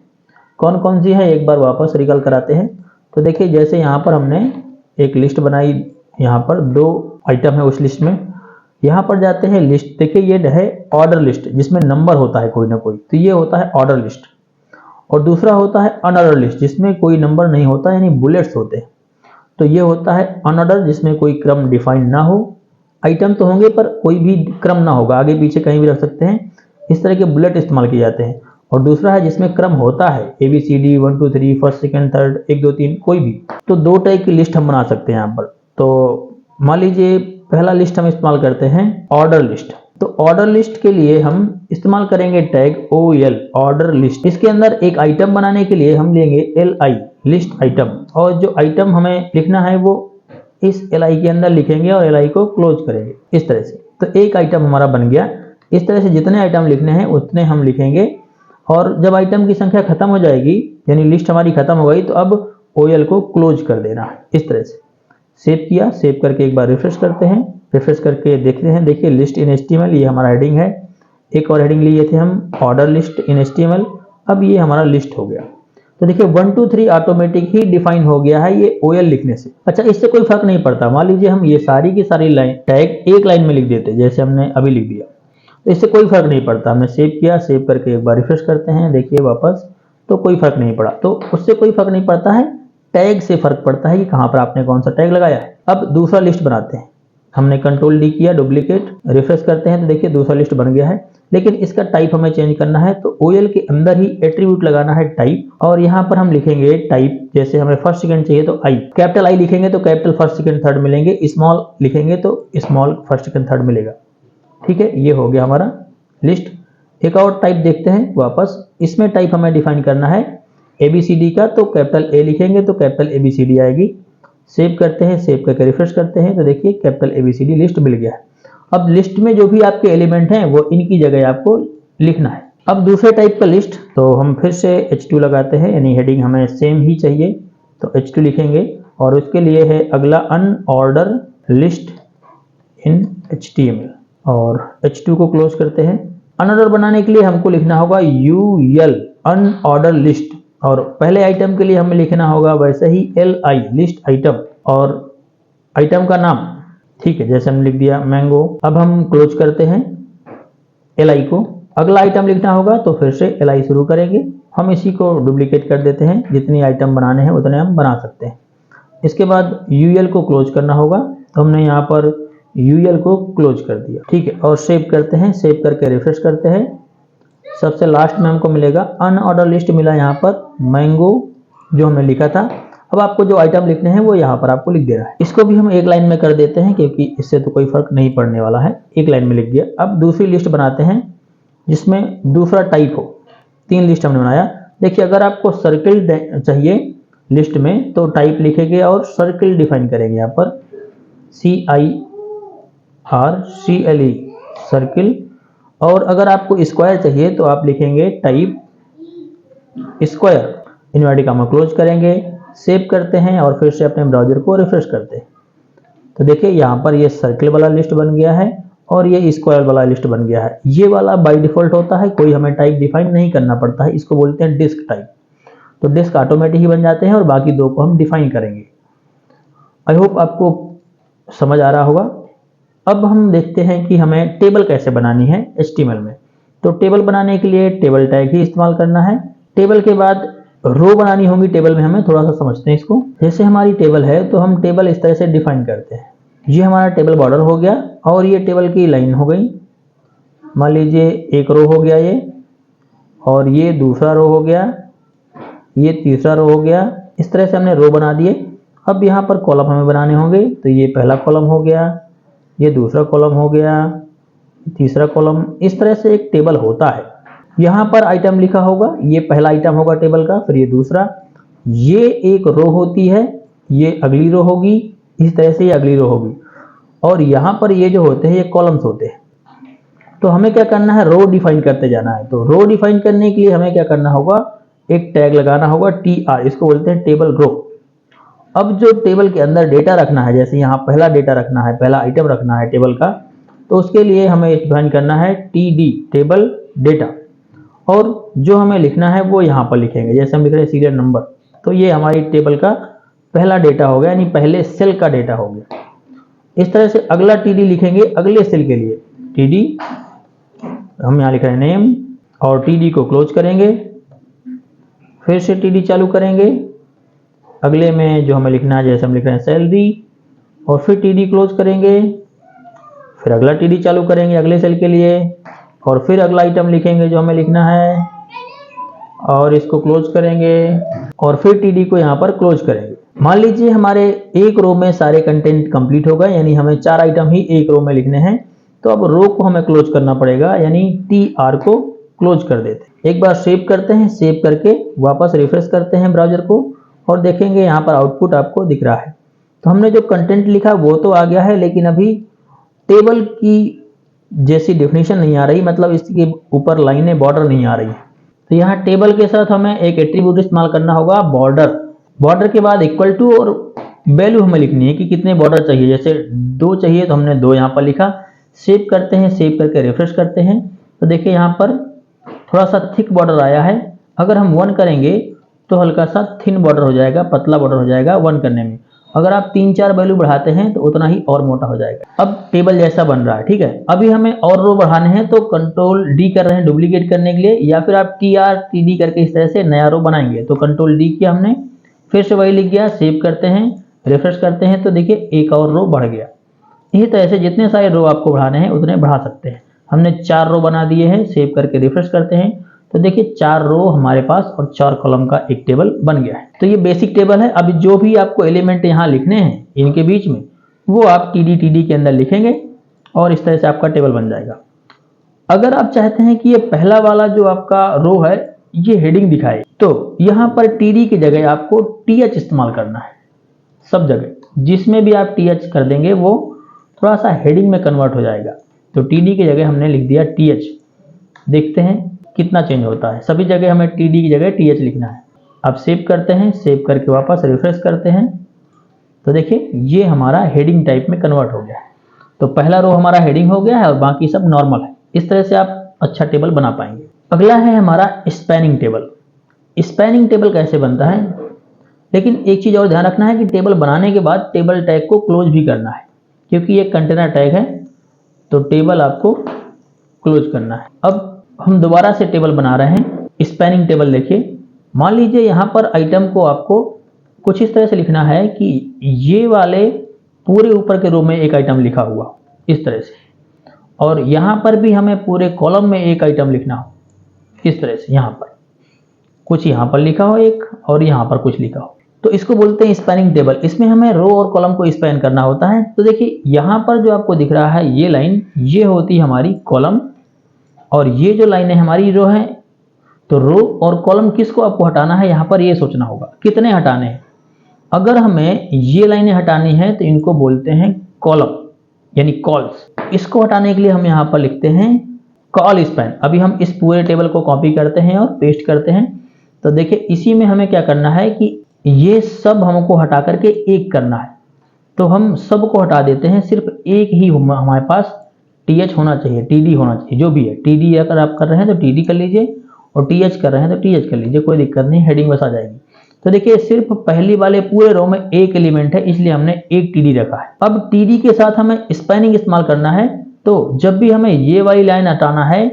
कौन कौन सी है एक बार वापस रिकॉल कराते हैं। तो देखिए जैसे यहाँ पर हमने एक लिस्ट बनाई, यहाँ पर 2 आइटम है उस लिस्ट में, यहाँ पर जाते हैं लिस्ट। देखिए ये है ऑर्डर लिस्ट जिसमें नंबर होता है कोई ना कोई, तो ये होता है ऑर्डर लिस्ट। और दूसरा होता है अनऑर्डर लिस्ट जिसमें कोई नंबर नहीं होता यानी बुलेट्स होते हैं, तो ये होता है अनऑर्डर जिसमें कोई क्रम डिफाइन ना हो। आइटम तो होंगे पर कोई भी क्रम ना होगा, आगे पीछे कहीं भी रख सकते हैं, इस तरह के बुलेट इस्तेमाल किए जाते हैं। और दूसरा है जिसमें क्रम होता है ABCD 1 2 3 फर्स्ट सेकंड थर्ड 1 2 3 कोई भी। तो दो टाइप की लिस्ट हम बना सकते हैं यहाँ पर। तो मान लीजिए पहला लिस्ट हम इस्तेमाल करते हैं ऑर्डर लिस्ट। तो ऑर्डर लिस्ट के लिए हम इस्तेमाल करेंगे टैग OL ऑर्डर लिस्ट। इसके अंदर एक आइटम बनाने के लिए हम लेंगे LI लिस्ट आइटम, और जो आइटम हमें लिखना है वो इस LI के अंदर लिखेंगे और LI को क्लोज करेंगे इस तरह से। तो एक आइटम हमारा बन गया। इस तरह से जितने आइटम लिखने हैं उतने हम लिखेंगे, और जब आइटम की संख्या खत्म हो जाएगी यानी लिस्ट हमारी खत्म हो गई तो अब OL को क्लोज कर देना है इस तरह से। सेव किया, सेव करके एक बार रिफ्रेश करते हैं, रिफ्रेश करके देखते हैं। देखिए लिस्ट इन HTML ये हमारा हेडिंग है। एक और हेडिंग लिए थे हम ऑर्डर लिस्ट इन HTML, अब ये हमारा लिस्ट हो गया। तो देखिए 1 2 3 ऑटोमेटिक ही डिफाइन हो गया है ये OL लिखने से। अच्छा इससे कोई फर्क नहीं पड़ता, मान लीजिए हम ये सारी की सारी लाइन टैग एक लाइन में लिख देते जैसे हमने अभी लिख दिया, तो इससे कोई फर्क नहीं पड़ता। हमने सेव किया, सेव करके एक बार रिफ्रेश करते हैं, देखिए वापस, तो कोई फर्क नहीं पड़ा। तो उससे कोई फर्क नहीं पड़ता है, टैग से फर्क पड़ता है कि कहां पर आपने कौन सा टैग लगाया है। अब दूसरा लिस्ट बनाते हैं, हमने कंट्रोल D किया, डुप्लीकेट, रिफ्रेश करते हैं तो देखिए दूसरा लिस्ट बन गया है। लेकिन इसका टाइप हमें चेंज करना है, तो OL के अंदर ही एट्रीब्यूट लगाना है टाइप, और यहाँ पर हम लिखेंगे टाइप, जैसे हमें फर्स्ट सेकंड चाहिए तो I, कैपिटल I लिखेंगे तो कैपिटल फर्स्ट सेकंड थर्ड मिलेंगे, स्मॉल लिखेंगे तो स्मॉल फर्स्ट सेकंड थर्ड मिलेगा। ठीक है, ये हो गया हमारा लिस्ट। एक और टाइप देखते हैं वापस, इसमें टाइप हमें डिफाइन करना है ABCD का, तो कैपिटल A लिखेंगे तो कैपिटल ABCD आएगी। सेव करते हैं, सेव करके रिफ्रेश करते हैं तो देखिए कैपिटल ABCD लिस्ट मिल गया है। अब लिस्ट में जो भी आपके एलिमेंट हैं वो इनकी जगह आपको लिखना है। अब दूसरे टाइप का लिस्ट, तो हम फिर से H2 लगाते हैं, यानी हेडिंग हमें सेम ही चाहिए तो H2 लिखेंगे, और उसके लिए है अगला अनऑर्डर लिस्ट इन HTML, और H2 को क्लोज करते हैं। अनऑर्डर बनाने के लिए हमको लिखना होगा UL अनऑर्डर लिस्ट, और पहले आइटम के लिए हमें लिखना होगा वैसे ही LI लिस्ट आइटम और आइटम का नाम। ठीक है, जैसे हमने लिख दिया मैंगो। अब हम क्लोज करते हैं LI को। अगला आइटम लिखना होगा तो फिर से LI शुरू करेंगे। हम इसी को डुप्लीकेट कर देते हैं, जितनी आइटम बनाने हैं उतने हम बना सकते हैं। इसके बाद UL को क्लोज करना होगा, तो हमने यहाँ पर UL को क्लोज कर दिया। ठीक है, और सेव करते हैं, सेव करके रिफ्रेश करते हैं। सबसे लास्ट में हमको मिलेगा अनऑर्डर लिस्ट, मिला यहाँ पर मैंगो जो हमने लिखा था। अब आपको जो आइटम लिखने हैं वो यहाँ पर आपको लिख देना है। इसको भी हम एक लाइन में कर देते हैं क्योंकि इससे तो कोई फर्क नहीं पड़ने वाला है, एक लाइन में लिख दिया। अब दूसरी लिस्ट बनाते हैं जिसमें दूसरा टाइप हो। 3 लिस्ट हमने बनाया। देखिए अगर आपको सर्किल चाहिए लिस्ट में तो टाइप लिखेंगे और सर्किल डिफाइन करेंगे यहाँ पर CIRCLE सर्किल। और अगर आपको स्क्वायर चाहिए तो आप लिखेंगे type square, inverted comma close करेंगे, सेव करते हैं और फिर से अपने ब्राउजर को रिफ्रेश करते हैं। तो देखिए यहाँ पर ये सर्किल वाला लिस्ट बन गया है और ये स्क्वायर वाला लिस्ट बन गया है। ये वाला बाय डिफॉल्ट होता है, कोई हमें टाइप डिफाइन नहीं करना पड़ता है, इसको बोलते हैं डिस्क टाइप। तो डिस्क ऑटोमेटिक ही बन जाते हैं और बाकी दो को हम डिफाइन करेंगे। आई होप आपको समझ आ रहा होगा। अब हम देखते हैं कि हमें टेबल कैसे बनानी है HTML में। तो टेबल बनाने के लिए टेबल टैग ही इस्तेमाल करना है। टेबल के बाद रो बनानी होगी टेबल में हमें, थोड़ा सा समझते हैं इसको। जैसे हमारी टेबल है तो हम टेबल इस तरह से डिफाइन करते हैं। ये हमारा टेबल बॉर्डर हो गया और ये टेबल की लाइन हो गई। मान लीजिए एक रो हो गया ये, और ये दूसरा रो हो गया, ये तीसरा रो हो गया। इस तरह से हमने रो बना दिए। अब यहाँ पर कॉलम हमें बनाने होंगे। तो ये पहला कॉलम हो गया, ये दूसरा कॉलम हो गया, तीसरा कॉलम। इस तरह से एक टेबल होता है। यहाँ पर आइटम लिखा होगा, ये पहला आइटम होगा टेबल का, फिर ये दूसरा, ये एक रो होती है, ये अगली रो होगी, इस तरह से ये अगली रो होगी। और यहाँ पर ये जो होते हैं ये कॉलम्स होते हैं। तो हमें क्या करना है, रो डिफाइन करते जाना है। तो रो डिफाइन करने के लिए हमें क्या करना होगा, एक टैग लगाना होगा TR, इसको बोलते हैं टेबल रो। अब जो टेबल के अंदर डेटा रखना है, जैसे यहाँ पहला डेटा रखना है, पहला आइटम रखना है टेबल का, तो उसके लिए हमें डिफाइन करना है TD टेबल डेटा। और जो हमें लिखना है वो यहाँ पर लिखेंगे। जैसे हम लिख रहे हैं सीरियल नंबर, तो ये हमारी टेबल का पहला डेटा हो गया, यानी पहले सेल का डेटा हो गया। इस तरह से अगला TD लिखेंगे अगले सेल के लिए। TD हम यहाँ लिख रहे हैं नेम, और TD को क्लोज करेंगे, फिर से TD चालू करेंगे अगले में जो हमें लिखना है। जैसे हम लिख रहे हैं सैलरी, और फिर TD क्लोज करेंगे, फिर अगला TD चालू करेंगे अगले सेल के लिए, और फिर अगला आइटम लिखेंगे जो हमें लिखना है, और इसको क्लोज करेंगे, और फिर TD को यहाँ पर क्लोज करेंगे। मान लीजिए हमारे एक रो में सारे कंटेंट कंप्लीट हो गए, यानी हमें 4 आइटम ही एक रो में लिखने हैं। तो अब रो को हमें क्लोज करना पड़ेगा, यानी TR को क्लोज कर देते हैं। एक बार सेव करते हैं, सेव करके वापस रिफ्रेश करते हैं ब्राउजर को, और देखेंगे यहाँ पर आउटपुट आपको दिख रहा है। तो हमने जो कंटेंट लिखा वो तो आ गया है, लेकिन अभी टेबल की जैसी डेफिनेशन नहीं आ रही, मतलब इसके ऊपर लाइनें बॉर्डर नहीं आ रही है। तो यहाँ टेबल के साथ हमें एक एट्रीब्यूट इस्तेमाल करना होगा, बॉर्डर। बॉर्डर के बाद इक्वल टू और वैल्यू हमें लिखनी है कि कितने बॉर्डर चाहिए। जैसे 2 चाहिए तो हमने 2 यहाँ पर लिखा। सेव करते हैं, सेव करके रिफ्रेश करते हैं, तो देखिए यहाँ पर थोड़ा सा थिक बॉर्डर आया है। अगर हम 1 करेंगे तो हल्का सा थिन बॉर्डर हो जाएगा, पतला बॉर्डर हो जाएगा 1 करने में। अगर आप 3-4 वैल्यू बढ़ाते हैं तो उतना ही और मोटा हो जाएगा। अब टेबल जैसा बन रहा है, ठीक है। अभी हमें और रो बढ़ाने हैं, तो कंट्रोल D कर रहे हैं डुप्लीकेट करने के लिए, या फिर आप TR TD करके इस तरह से नया रो बनाएंगे। तो कंट्रोल D किया हमने, फिर से वही लिख गया, सेव करते हैं, रिफ्रेश करते हैं, तो देखिए एक और रो बढ़ गया। इसी तरह से जितने सारे रो आपको बढ़ाने हैं उतने बढ़ा सकते हैं। हमने 4 रो बना दिए हैं, सेव करके रिफ्रेश करते हैं, तो देखिए 4 रो हमारे पास और 4 कॉलम का एक टेबल बन गया है। तो ये बेसिक टेबल है। अभी जो भी आपको एलिमेंट यहाँ लिखने हैं इनके बीच में, वो आप TD के अंदर लिखेंगे और इस तरह से आपका टेबल बन जाएगा। अगर आप चाहते हैं कि ये पहला वाला जो आपका रो है ये हेडिंग दिखाए, तो यहाँ पर TD की जगह आपको TH इस्तेमाल करना है। सब जगह जिसमें भी आप TH कर देंगे वो थोड़ा सा हेडिंग में कन्वर्ट हो जाएगा। तो TD की जगह हमने लिख दिया TH। देखते हैं कितना चेंज होता है। सभी जगह हमें TD की जगह TH लिखना है। अब सेव करते हैं, सेव करके वापस रिफ्रेश करते हैं, तो देखिए ये हमारा हेडिंग टाइप में कन्वर्ट हो गया है। तो पहला रो हमारा हेडिंग हो गया है और बाकी सब नॉर्मल है। इस तरह से आप अच्छा टेबल बना पाएंगे। अगला है हमारा स्पैनिंग टेबल। स्पैनिंग टेबल कैसे बनता है, लेकिन एक चीज और ध्यान रखना है कि टेबल बनाने के बाद टेबल टैग को क्लोज भी करना है, क्योंकि ये कंटेनर टैग है, तो टेबल आपको क्लोज करना है। अब हम दोबारा से टेबल बना रहे हैं। स्पैनिंग टेबल देखिए, मान लीजिए यहाँ पर आइटम को आपको कुछ इस तरह से लिखना है कि ये वाले पूरे ऊपर के रो में एक आइटम लिखा हुआ इस तरह से, और यहाँ पर भी हमें पूरे कॉलम में एक आइटम लिखना हो इस तरह से। यहाँ पर कुछ यहाँ पर लिखा हो एक, और यहाँ पर कुछ लिखा हो, तो इसको बोलते हैं स्पैनिंग टेबल। इसमें हमें रो और कॉलम को स्पैन करना होता है। तो देखिए यहाँ पर जो आपको दिख रहा है ये लाइन, ये होती है हमारी कॉलम, और ये जो लाइनें हमारी रो है। तो रो और कॉलम किसको आपको हटाना है, यहाँ पर ये सोचना होगा कितने हटाने हैं। अगर हमें ये लाइनें हटानी है तो इनको बोलते हैं कॉलम, यानी कॉल्स। इसको हटाने के लिए हम यहाँ पर लिखते हैं कॉल स्पैन। अभी हम इस पूरे टेबल को कॉपी करते हैं और पेस्ट करते हैं। तो देखिए इसी में हमें क्या करना है कि ये सब हमको हटा करके एक करना है। तो हम सब को हटा देते हैं, सिर्फ एक ही हमारे पास TH होना चाहिए, TD होना चाहिए, जो भी है। TD अगर आप कर रहे हैं तो TD कर लीजिए और TH कर रहे हैं तो TH कर लीजिए, कोई दिक्कत नहीं, हेडिंग बस आ जाएगी। तो देखिए सिर्फ पहली वाले पूरे रो में एक एलिमेंट है, इसलिए हमने एक TD रखा है। अब TD के साथ हमें स्पैनिंग इस्तेमाल करना है, तो जब भी हमें ये वाली लाइन हटाना है,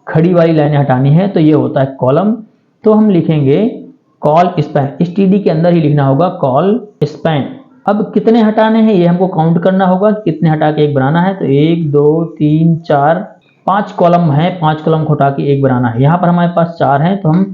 खड़ी वाली लाइन हटानी है, तो ये होता है कॉलम, तो हम लिखेंगे कॉल स्पैन। इस TD के अंदर ही लिखना होगा कॉल स्पैन। अब कितने हटाने हैं ये हमको काउंट करना होगा, कितने हटा के एक बनाना है, तो 1 2 3 4 5 कॉलम है, 5 कॉलम को हटा के एक बनाना है। यहाँ पर हमारे पास 4 हैं, तो हम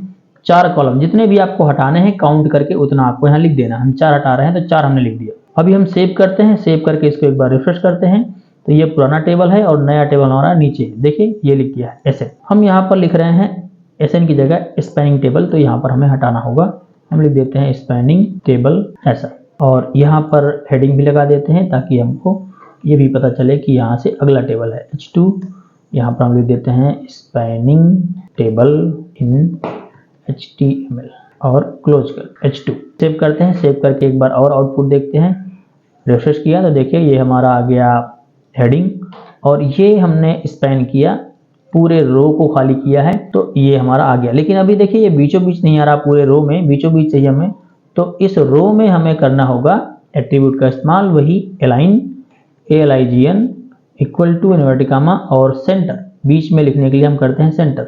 4 कॉलम, जितने भी आपको हटाने हैं काउंट करके उतना आपको यहाँ लिख देना। हम 4 हटा रहे हैं तो 4 हमने लिख दिया। अभी हम सेव करते हैं, सेव करके इसको एक बार रिफ्रेश करते हैं, तो ये पुराना टेबल है और नया टेबल हमारा नीचे, देखिए ये लिख दिया है SN। हम यहाँ पर लिख रहे हैं SN की जगह स्पैनिंग टेबल, तो यहाँ पर हमें हटाना होगा, हम लिख देते हैं स्पैनिंग टेबल ऐसा, और यहाँ पर हेडिंग भी लगा देते हैं ताकि हमको ये भी पता चले कि यहाँ से अगला टेबल है H2। यहाँ पर हम लिख देते हैं स्पैनिंग टेबल इन HTML और क्लोज कर H2। सेव करते हैं, सेव करके एक बार और आउटपुट देखते हैं। रिफ्रेश किया तो देखिए ये हमारा आ गया हेडिंग, और ये हमने स्पैन किया, पूरे रो को खाली किया है, तो ये हमारा आ गया। लेकिन अभी देखिए ये बीचों बीच नहीं आ रहा, पूरे रो में बीचों बीच चाहिए हमें, तो इस रो में हमें करना होगा एट्रीब्यूट का इस्तेमाल, वही align ALIGN equal to inverted comma और सेंटर, बीच में लिखने के लिए हम करते हैं सेंटर।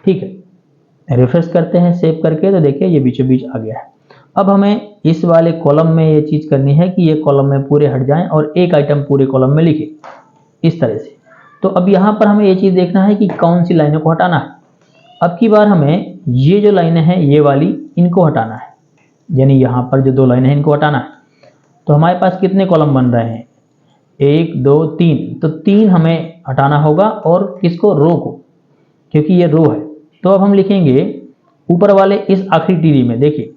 ठीक है, रिफ्रेश करते हैं सेव करके, तो देखिए ये बीचों बीच आ गया है। अब हमें इस वाले कॉलम में ये चीज करनी है कि ये कॉलम में पूरे हट जाएं और एक आइटम पूरे कॉलम में लिखे इस तरह से। तो अब यहाँ पर हमें ये चीज देखना है कि कौन सी लाइनों को हटाना है। अब की बार हमें ये जो लाइनें हैं ये वाली, इनको हटाना है, यानी यहाँ पर जो 2 लाइनें हैं इनको हटाना है। तो हमारे पास कितने कॉलम बन रहे हैं, 1 2 3, तो 3 हमें हटाना होगा, और किसको, रो को, क्योंकि ये रो है। तो अब हम लिखेंगे ऊपर वाले इस आखिरी TD में, देखिए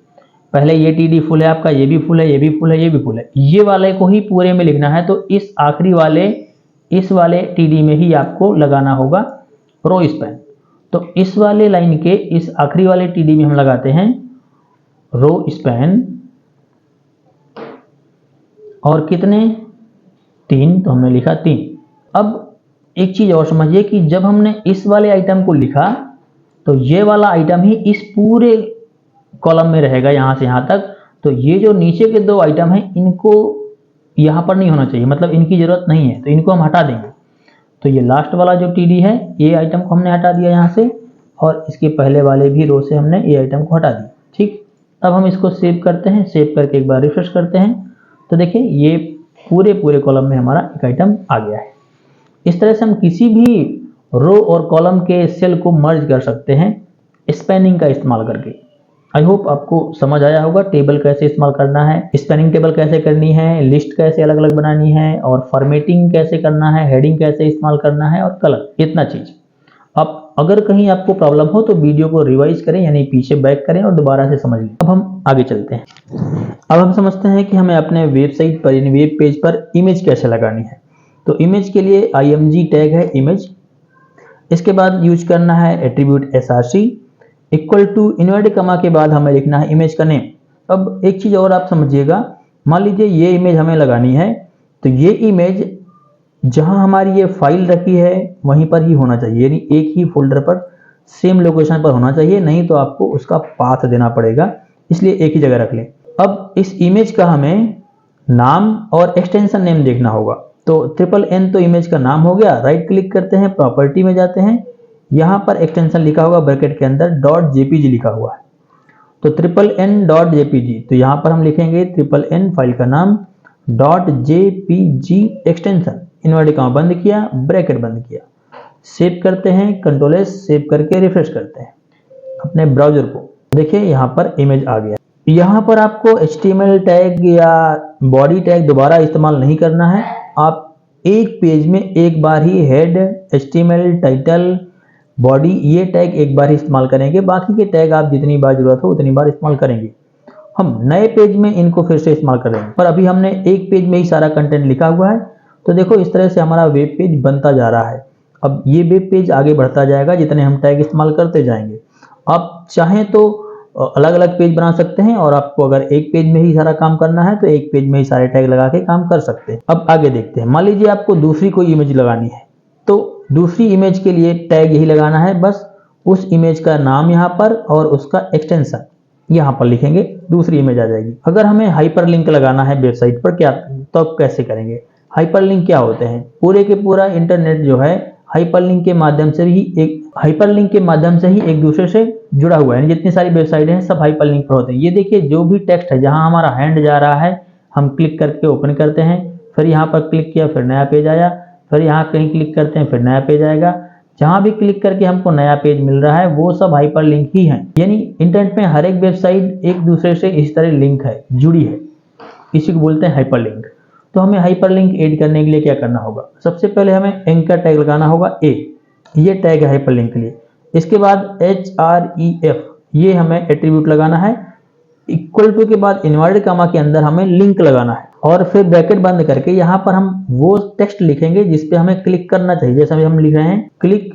पहले ये TD फुल है आपका, ये भी फुल है, ये भी फुल है, ये भी फुल है, ये वाले को ही पूरे में लिखना है। तो इस आखिरी वाले, इस वाले TD में ही आपको लगाना होगा रो स्पैन। तो इस वाले लाइन के इस आखिरी वाले TD में हम लगाते हैं रो स्पैन, और कितने, 3, तो हमने लिखा 3। अब एक चीज और समझिए कि जब हमने इस वाले आइटम को लिखा, तो ये वाला आइटम ही इस पूरे कॉलम में रहेगा यहाँ से यहाँ तक। तो ये जो नीचे के 2 आइटम हैं इनको यहाँ पर नहीं होना चाहिए, मतलब इनकी जरूरत नहीं है, तो इनको हम हटा देंगे। तो ये लास्ट वाला जो TD है, ये आइटम को हमने हटा दिया यहाँ से, और इसके पहले वाले भी रो से हमने ये आइटम को हटा दिया। ठीक, अब हम इसको सेव करते हैं, सेव करके एक बार रिफ्रेश करते हैं, तो देखिए ये पूरे कॉलम में हमारा एक आइटम आ गया है। इस तरह से हम किसी भी रो और कॉलम के सेल को मर्ज कर सकते हैं स्पैनिंग का इस्तेमाल करके। आई होप आपको समझ आया होगा टेबल कैसे इस्तेमाल करना है, स्पैनिंग टेबल कैसे करनी है, लिस्ट कैसे अलग अलग बनानी है, और फॉर्मेटिंग कैसे करना है, हेडिंग कैसे इस्तेमाल करना है, और कलर, इतना चीज। अब अगर कहीं आपको प्रॉब्लम हो तो वीडियो को रिवाइज करें, यानी पीछे बैक करें और दोबारा से समझ लें। अब हम आगे चलते हैं। अब हम समझते हैं कि हमें अपने वेबसाइट पर, यानी वेब पेज पर इमेज कैसे लगानी है। तो इमेज के लिए img टैग है इमेज, इसके बाद यूज करना है attribute src equal to inverted comma के बाद हमें लिखना है इमेज का नेम। अब एक चीज और आप समझिएगा, मान लीजिए ये इमेज हमें लगानी है, तो ये इमेज जहां हमारी ये फाइल रखी है वहीं पर ही होना चाहिए, यानी एक ही फोल्डर पर, सेम लोकेशन पर होना चाहिए, नहीं तो आपको उसका पाथ देना पड़ेगा, इसलिए एक ही जगह रख लें। अब इस इमेज का हमें नाम और एक्सटेंशन नेम देखना होगा। तो NNN तो इमेज का नाम हो गया, राइट क्लिक करते हैं, प्रॉपर्टी में जाते हैं, यहाँ पर एक्सटेंशन लिखा होगा ब्रैकेट के अंदर .jpg लिखा हुआ है, तो NNN.jpg, तो यहाँ पर हम लिखेंगे NNN फाइल का नाम .jpg एक्सटेंशन, इनवर्टेड कॉमा बंद किया, ब्रैकेट बंद किया, सेव करते हैं, Ctrl+S, सेव करके रिफ्रेश करते हैं अपने ब्राउजर को। देखिए यहाँ पर इमेज आ गया। यहाँ पर आपको HTML टैग या बॉडी टैग दोबारा इस्तेमाल नहीं करना है, आप एक पेज में एक बार ही हेड, HTML, टाइटल, बॉडी, ये टैग एक बार ही इस्तेमाल करेंगे, बाकी के टैग आप जितनी बार जरूरत हो उतनी बार इस्तेमाल करेंगे। हम नए पेज में इनको फिर से इस्तेमाल करेंगे, पर अभी हमने एक पेज में ही सारा कंटेंट लिखा हुआ है। तो देखो इस तरह से हमारा वेब पेज बनता जा रहा है। अब ये वेब पेज आगे बढ़ता जाएगा जितने हम टैग इस्तेमाल करते जाएंगे। आप चाहें तो अलग अलग पेज बना सकते हैं, और आपको अगर एक पेज में ही सारा काम करना है तो एक पेज में ही सारे टैग लगा के काम कर सकते हैं। अब आगे देखते हैं। मान लीजिए आपको दूसरी कोई इमेज लगानी है, तो दूसरी इमेज के लिए टैग यही लगाना है, बस उस इमेज का नाम यहाँ पर और उसका एक्सटेंशन यहाँ पर लिखेंगे, दूसरी इमेज आ जाएगी। अगर हमें हाइपरलिंक लगाना है वेबसाइट पर, क्या तो अब कैसे करेंगे? हाइपरलिंक क्या होते हैं? पूरे के पूरा इंटरनेट जो है हाइपरलिंक के माध्यम से ही एक दूसरे से जुड़ा हुआ है। जितनी सारी वेबसाइट हैं सब हाइपरलिंक पर होते हैं। ये देखिए, जो भी टेक्स्ट है, जहां हमारा हैंड जा रहा है, हम क्लिक करके ओपन करते हैं, फिर यहाँ पर क्लिक किया, फिर नया पेज आया, फिर यहाँ कहीं क्लिक करते हैं, फिर नया पेज आएगा। जहां भी क्लिक करके हमको नया पेज मिल रहा है वो सब हाइपरलिंक ही है। यानी इंटरनेट में हर एक वेबसाइट एक दूसरे से इस तरह लिंक है, जुड़ी है, इसी को बोलते हैं हाइपरलिंक। तो हमें हाइपरलिंक ऐड करने के लिए क्या करना होगा? सबसे पहले हमें एंकर टैग लगाना होगा, ये टैग है हाइपरलिंक के लिए। इसके बाद href, ये हमें एट्रीब्यूट लगाना है। इक्वल टू के बाद इनवर्टेड कॉमा के अंदर हमें लिंक लगाना है, और फिर ब्रैकेट बंद करके यहाँ पर हम वो टेक्स्ट लिखेंगे जिस पे हमें क्लिक करना चाहिए। जैसे हम लिख रहे हैं क्लिक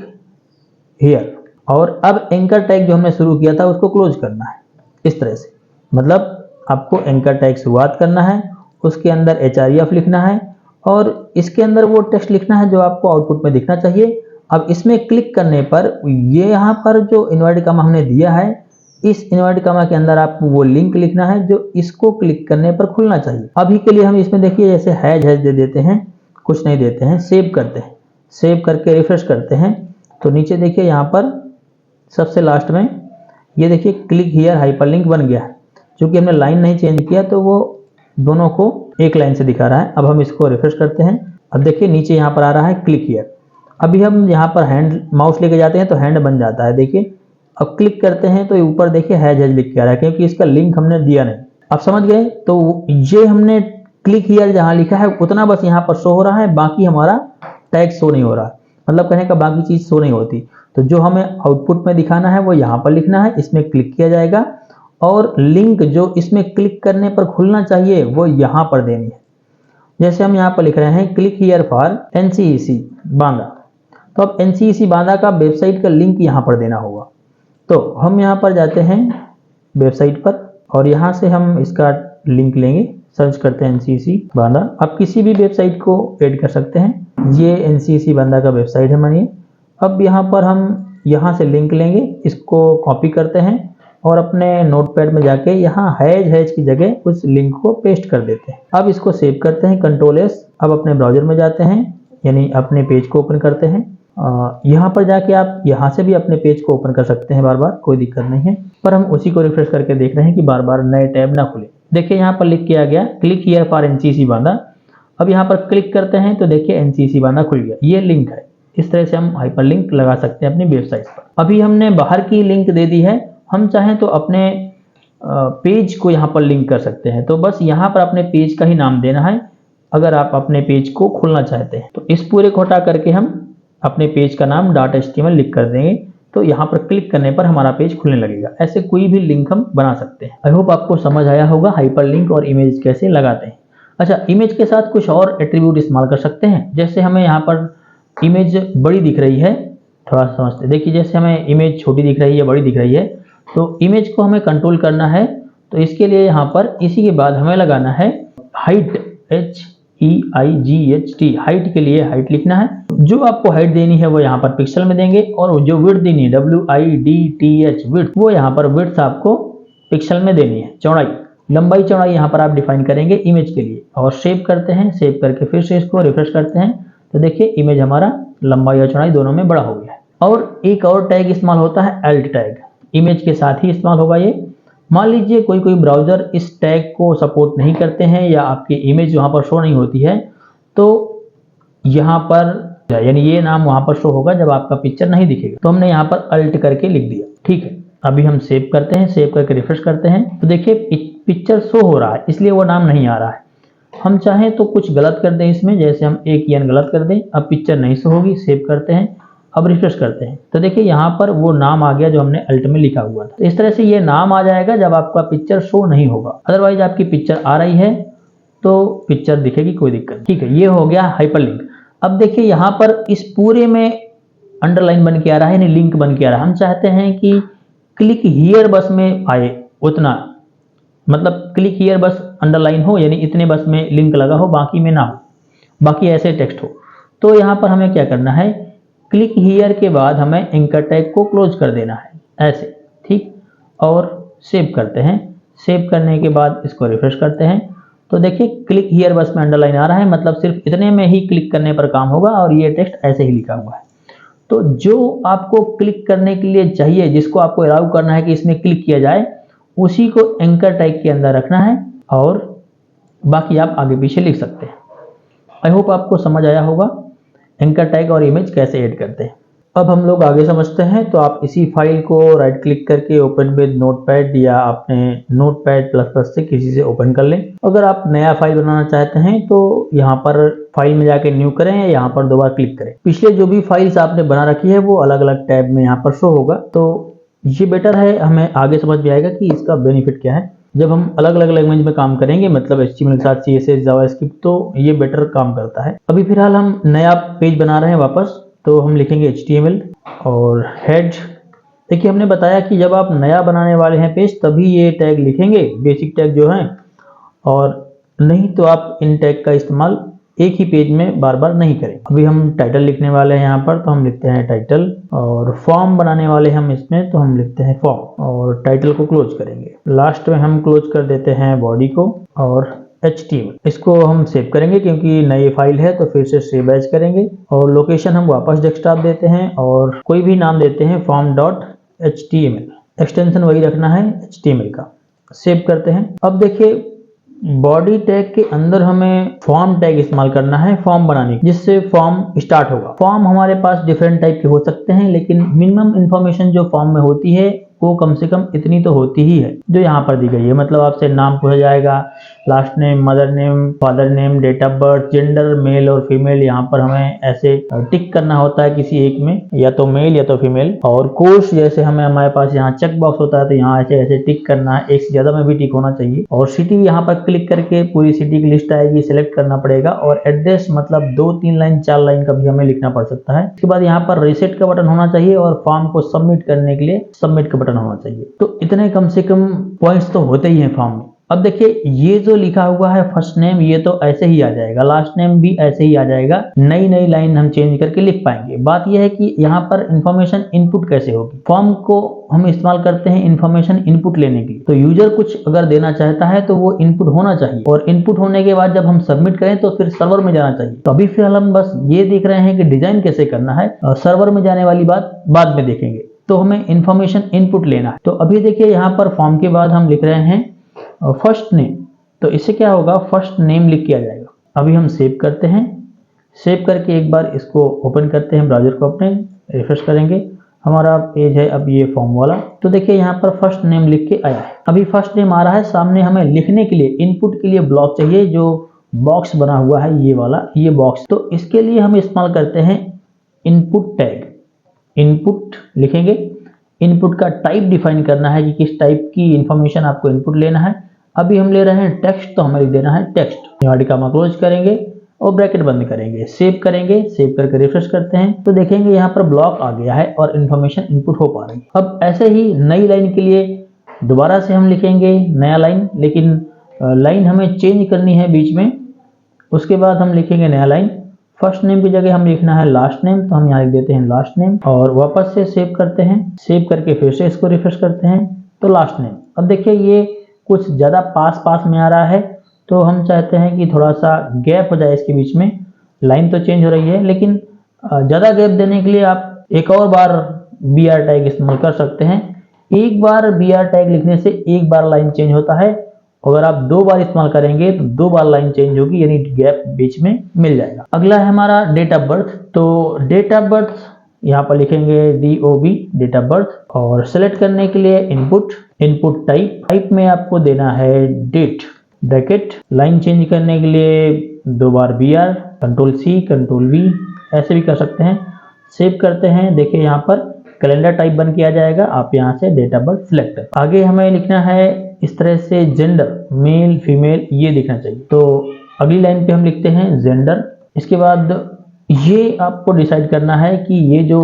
हियर, और अब एंकर टैग जो हमने शुरू किया था उसको क्लोज करना है इस तरह से। मतलब आपको एंकर टैग शुरुआत करना है, उसके अंदर href लिखना है, और इसके अंदर वो टेक्स्ट लिखना है जो आपको आउटपुट में दिखना चाहिए। अब इसमें क्लिक करने पर ये यहाँ पर जो इनवर्टेड कॉमा हमने दिया है, इस इनवर्टेड कॉमा के अंदर आपको वो लिंक लिखना है जो इसको क्लिक करने पर खुलना चाहिए। अभी के लिए हम इसमें देखिए जैसे हैज दे देते हैं, कुछ नहीं देते हैं, सेव करते हैं। सेव करके रिफ्रेश करते हैं तो नीचे देखिए यहाँ पर सबसे लास्ट में ये देखिए क्लिक हियर हाइपरलिंक बन गया है। क्योंकि हमने लाइन नहीं चेंज किया तो वो दोनों को एक लाइन से दिखा रहा है। अब हम इसको रिफ्रेश करते हैं, अब देखिए नीचे यहाँ पर आ रहा है क्लिक हियर। अभी हम यहाँ पर हैंड माउस लेके जाते हैं तो हैंड बन जाता है, देखिए। अब क्लिक करते हैं तो ऊपर देखिए हैज लिख के आ रहा है, क्योंकि इसका लिंक हमने दिया नहीं। आप समझ गए? तो ये हमने क्लिक हियर जहाँ लिखा है उतना बस यहाँ पर शो हो रहा है, बाकी हमारा टैग शो नहीं हो रहा है। मतलब कहने का बाकी चीज शो नहीं होती। तो जो हमें आउटपुट में दिखाना है वो यहाँ पर लिखना है, इसमें क्लिक किया जाएगा, और लिंक जो इसमें क्लिक करने पर खुलना चाहिए वो यहाँ पर देनी है। जैसे हम यहाँ पर लिख रहे हैं click here for NCEC Banda, तो अब NCEC बांदा का वेबसाइट का लिंक यहाँ पर देना होगा। तो हम यहाँ पर जाते हैं वेबसाइट पर, और यहाँ से हम इसका लिंक लेंगे, सर्च करते हैं NCEC बांदा। आप किसी भी वेबसाइट को ऐड कर सकते हैं। ये NCEC बांदा का वेबसाइट है मानिए। अब यहाँ पर हम यहाँ से लिंक लेंगे, इसको कॉपी करते हैं और अपने नोटपैड में जाके यहाँ हैज की जगह उस लिंक को पेस्ट कर देते हैं। अब इसको सेव करते हैं, Ctrl+S। अब अपने ब्राउजर में जाते हैं, यानी अपने पेज को ओपन करते हैं। यहाँ पर जाके आप यहाँ से भी अपने पेज को ओपन कर सकते हैं बार बार, कोई दिक्कत नहीं है। पर हम उसी को रिफ्रेश करके देख रहे हैं कि बार बार नए टैब ना खुले। देखिए यहाँ पर लिख के आ गया click here for NCEC Banda. अब यहाँ पर क्लिक करते हैं तो देखिए NCEC बांदा खुल गया, ये लिंक है। इस तरह से हम हाइपरलिंक लगा सकते हैं अपनी वेबसाइट पर। अभी हमने बाहर की लिंक दे दी है, हम चाहें तो अपने पेज को यहाँ पर लिंक कर सकते हैं। तो बस यहाँ पर अपने पेज का ही नाम देना है, अगर आप अपने पेज को खोलना चाहते हैं। तो इस पूरे को हटा करके हम अपने पेज का नाम .html लिख कर देंगे, तो यहाँ पर क्लिक करने पर हमारा पेज खुलने लगेगा। ऐसे कोई भी लिंक हम बना सकते हैं। आई होप आपको समझ आया होगा हाइपरलिंक और इमेज कैसे लगाते हैं। अच्छा, इमेज के साथ कुछ और एट्रीब्यूट इस्तेमाल कर सकते हैं। जैसे हमें यहाँ पर इमेज बड़ी दिख रही है, थोड़ा समझते। देखिए जैसे हमें इमेज छोटी दिख रही है, बड़ी दिख रही है, तो इमेज को हमें कंट्रोल करना है। तो इसके लिए यहाँ पर इसी के बाद हमें लगाना है हाइट, HEIGHT। हाइट के लिए हाइट लिखना है। जो आपको हाइट देनी है वो यहाँ पर पिक्सल में देंगे, और जो विड्थ देनी है WIDTH विड्थ, वो यहाँ पर विड्थ आपको पिक्सल में देनी है। चौड़ाई, लंबाई चौड़ाई यहाँ पर आप डिफाइन करेंगे इमेज के लिए, और सेव करते हैं। सेव करके फिर से इसको रिफ्रेश करते हैं तो देखिए इमेज हमारा लंबाई और चौड़ाई दोनों में बड़ा हो गया है। और एक और टैग इस्तेमाल होता है alt टैग, इमेज के साथ ही इस्तेमाल होगा ये। मान लीजिए कोई ब्राउजर इस टैग को सपोर्ट नहीं करते हैं, या आपकी इमेज वहां पर शो नहीं होती है, तो यहाँ पर यानी ये नाम वहां पर शो होगा जब आपका पिक्चर नहीं दिखेगा। तो हमने यहाँ पर alt करके लिख दिया, ठीक है। अभी हम सेव करते हैं, सेव करके रिफ्रेश करते हैं तो देखिए पिक्चर शो हो रहा है, इसलिए वो नाम नहीं आ रहा है। हम चाहें तो कुछ गलत कर दें इसमें, जैसे हम एक n गलत कर दें, अब पिक्चर नहीं शो होगी। सेव करते हैं, अब रिफ्रेश करते हैं तो देखिए यहाँ पर वो नाम आ गया जो हमने अल्ट में लिखा हुआ था। तो इस तरह से ये नाम आ जाएगा जब आपका पिक्चर शो नहीं होगा। अदरवाइज आपकी पिक्चर आ रही है तो पिक्चर दिखेगी, कोई दिक्कत नहीं, ठीक है। ये हो गया हाइपरलिंक। अब देखिए यहाँ पर इस पूरे में अंडरलाइन बन के आ रहा है, यानी लिंक बन के आ रहा है। हम चाहते हैं कि क्लिक हियर बस में आए उतना, मतलब क्लिक हियर बस अंडरलाइन हो, यानी इतने बस में लिंक लगा हो, बाकी में ना हो, बाकी ऐसे टेक्स्ट हो। तो यहाँ पर हमें क्या करना है, क्लिक हियर के बाद हमें एंकर टैग को क्लोज कर देना है ऐसे, ठीक। और सेव करते हैं। सेव करने के बाद इसको रिफ्रेश करते हैं तो देखिए क्लिक हियर बस में अंडरलाइन आ रहा है, मतलब सिर्फ इतने में ही क्लिक करने पर काम होगा और ये टेक्स्ट ऐसे ही लिखा हुआ है। तो जो आपको क्लिक करने के लिए चाहिए, जिसको आपको अलाउ करना है कि इसमें क्लिक किया जाए, उसी को एंकर टैग के अंदर रखना है और बाकी आप आगे पीछे लिख सकते हैं। आई होप आपको समझ आया होगा एंकर टैग और इमेज कैसे ऐड करते हैं। अब हम लोग आगे समझते हैं। तो आप इसी फाइल को राइट क्लिक करके ओपन विद नोटपैड या अपने नोटपैड प्लस प्लस से किसी से ओपन कर लें। अगर आप नया फाइल बनाना चाहते हैं तो यहाँ पर फाइल में जाके न्यू करें या यहाँ पर 2 बार क्लिक करें। पिछले जो भी फाइल्स आपने बना रखी है वो अलग अलग टैब में यहाँ पर शो होगा, तो ये बेटर है, हमें आगे समझ में आएगा कि इसका बेनिफिट क्या है। जब हम अलग अलग लैंग्वेज में काम करेंगे, मतलब HTML के साथ CSS जावास्क्रिप्ट, तो ये बेटर काम करता है। अभी फिलहाल हम नया पेज बना रहे हैं वापस, तो हम लिखेंगे HTML और हेड। देखिए हमने बताया कि जब आप नया बनाने वाले हैं पेज तभी ये टैग लिखेंगे, बेसिक टैग जो हैं, और नहीं तो आप इन टैग का इस्तेमाल एक ही पेज में बार बार नहीं करें। अभी हम टाइटल लिखने वाले हैं यहाँ पर, तो हम लिखते हैं टाइटल, और फॉर्म बनाने वाले हम इसमें, तो हम लिखते हैं फॉर्म, और टाइटल को क्लोज करेंगे। लास्ट में हम क्लोज कर देते हैं बॉडी को और HTML। इसको हम सेव करेंगे क्योंकि नई फाइल है, तो फिर से सेव एज करेंगे और लोकेशन हम वापस डेस्कटॉप देते हैं और कोई भी नाम देते हैं form.html। एक्सटेंशन वही रखना है HTML का। सेव करते हैं। अब देखिए बॉडी टैग के अंदर हमें फॉर्म टैग इस्तेमाल करना है फॉर्म बनाने, जिससे फॉर्म स्टार्ट होगा। फॉर्म हमारे पास डिफरेंट टाइप के हो सकते हैं, लेकिन मिनिमम इंफॉर्मेशन जो फॉर्म में होती है वो कम से कम इतनी तो होती ही है जो यहाँ पर दी गई है। मतलब आपसे नाम पूछा जाएगा, last name, mother name, father name, date of birth, gender male और फीमेल, यहाँ पर हमें ऐसे टिक करना होता है किसी एक में, या तो मेल या तो फीमेल। और कोर्स जैसे हमारे पास यहाँ चेक बॉक्स होता है, तो यहाँ ऐसे ऐसे टिक करना है, एक से ज्यादा में भी टिक होना चाहिए। और सिटी यहाँ पर क्लिक करके पूरी सिटी की लिस्ट आएगी, सिलेक्ट करना पड़ेगा। और एड्रेस मतलब 2-3 लाइन 4 लाइन का भी हमें लिखना पड़ सकता है। इसके बाद यहाँ पर रीसेट का बटन होना चाहिए और फॉर्म को सबमिट करने के लिए सबमिट का बटन होना चाहिए। तो इतने कम से कम पॉइंट्स तो होते ही हैं फॉर्म में। अब देखिए ये जो लिखा हुआ है फर्स्ट नेम, ये तो ऐसे ही आ जाएगा, लास्ट नेम भी ऐसे ही आ जाएगा, नई नई लाइन हम चेंज करके लिख पाएंगे। बात यह है कि यहाँ पर इंफॉर्मेशन इनपुट कैसे होगी। फॉर्म को हम इस्तेमाल करते हैं इंफॉर्मेशन इनपुट लेने के लिए। तो यूजर कुछ अगर देना चाहता है तो वो इनपुट होना चाहिए, और इनपुट होने के बाद जब हम सबमिट करें तो फिर सर्वर में जाना चाहिए। तो अभी फिलहाल हम बस ये देख रहे हैं कि डिजाइन कैसे करना है, सर्वर में जाने वाली बात बाद में देखेंगे। तो हमें इंफॉर्मेशन इनपुट लेना है। तो अभी देखिए यहाँ पर फॉर्म के बाद हम लिख रहे हैं फर्स्ट नेम, तो इससे क्या होगा, फर्स्ट नेम लिख के आ जाएगा। अभी हम सेव करते हैं। सेव करके एक बार इसको ओपन करते हैं, ब्राउजर को अपने रिफ्रेश करेंगे, हमारा पेज है अब ये फॉर्म वाला। तो देखिए यहाँ पर फर्स्ट नेम लिख के आया है। अभी फर्स्ट नेम आ रहा है सामने। हमें लिखने के लिए इनपुट के लिए ब्लॉक चाहिए, जो बॉक्स बना हुआ है ये वाला, ये बॉक्स। तो इसके लिए हम इस्तेमाल करते हैं इनपुट टैग। इनपुट लिखेंगे, इनपुट का टाइप डिफाइन करना है कि किस टाइप की इंफॉर्मेशन आपको इनपुट लेना है। अभी हम ले रहे हैं टेक्स्ट, तो हमें लिख देना है टेक्स्ट। यहाँ कॉमा क्लोज करेंगे और ब्रैकेट बंद करेंगे, सेव करेंगे। सेव करके रिफ्रेश करते हैं तो देखेंगे यहाँ पर ब्लॉक आ गया है और इन्फॉर्मेशन इनपुट हो पा रही है। अब ऐसे ही नई लाइन के लिए दोबारा से हम लिखेंगे नया लाइन, लेकिन लाइन हमें चेंज करनी है बीच में। उसके बाद हम लिखेंगे नया लाइन, फर्स्ट नेम की जगह हम लिखना है लास्ट नेम, तो हम यहाँ लिख देते हैं लास्ट नेम और वापस से सेव करते हैं। सेव करके फिर से इसको रिफ्रेश करते हैं तो लास्ट नेम। अब देखिए ये कुछ ज़्यादा पास पास में आ रहा है, तो हम चाहते हैं कि थोड़ा सा गैप हो जाए इसके बीच में। लाइन तो चेंज हो रही है, लेकिन ज़्यादा गैप देने के लिए आप एक और बार BR टैग इस्तेमाल कर सकते हैं। एक बार BR टैग लिखने से एक बार लाइन चेंज होता है, अगर आप 2 बार इस्तेमाल करेंगे तो 2 बार लाइन चेंज होगी, यानी गैप बीच में मिल जाएगा। अगला है हमारा डेट ऑफ बर्थ। तो डेट ऑफ बर्थ यहाँ पर लिखेंगे DOB, डेट ऑफ बर्थ, और सेलेक्ट करने के लिए इनपुट, इनपुट टाइप में आपको देना है डेट, ब्रैकेट। लाइन चेंज करने के लिए 2 बार BR, Ctrl+C, Ctrl+V ऐसे भी कर सकते हैं। सेव करते हैं। देखिए यहाँ पर कैलेंडर टाइप बन के आ जाएगा, आप यहाँ से डेट ऑफ बर्थ सिलेक्ट करें। आगे हमें लिखना है इस तरह से जेंडर, मेल फीमेल ये दिखना चाहिए। तो अगली लाइन पे हम लिखते हैं जेंडर। इसके बाद ये आपको डिसाइड करना है कि ये जो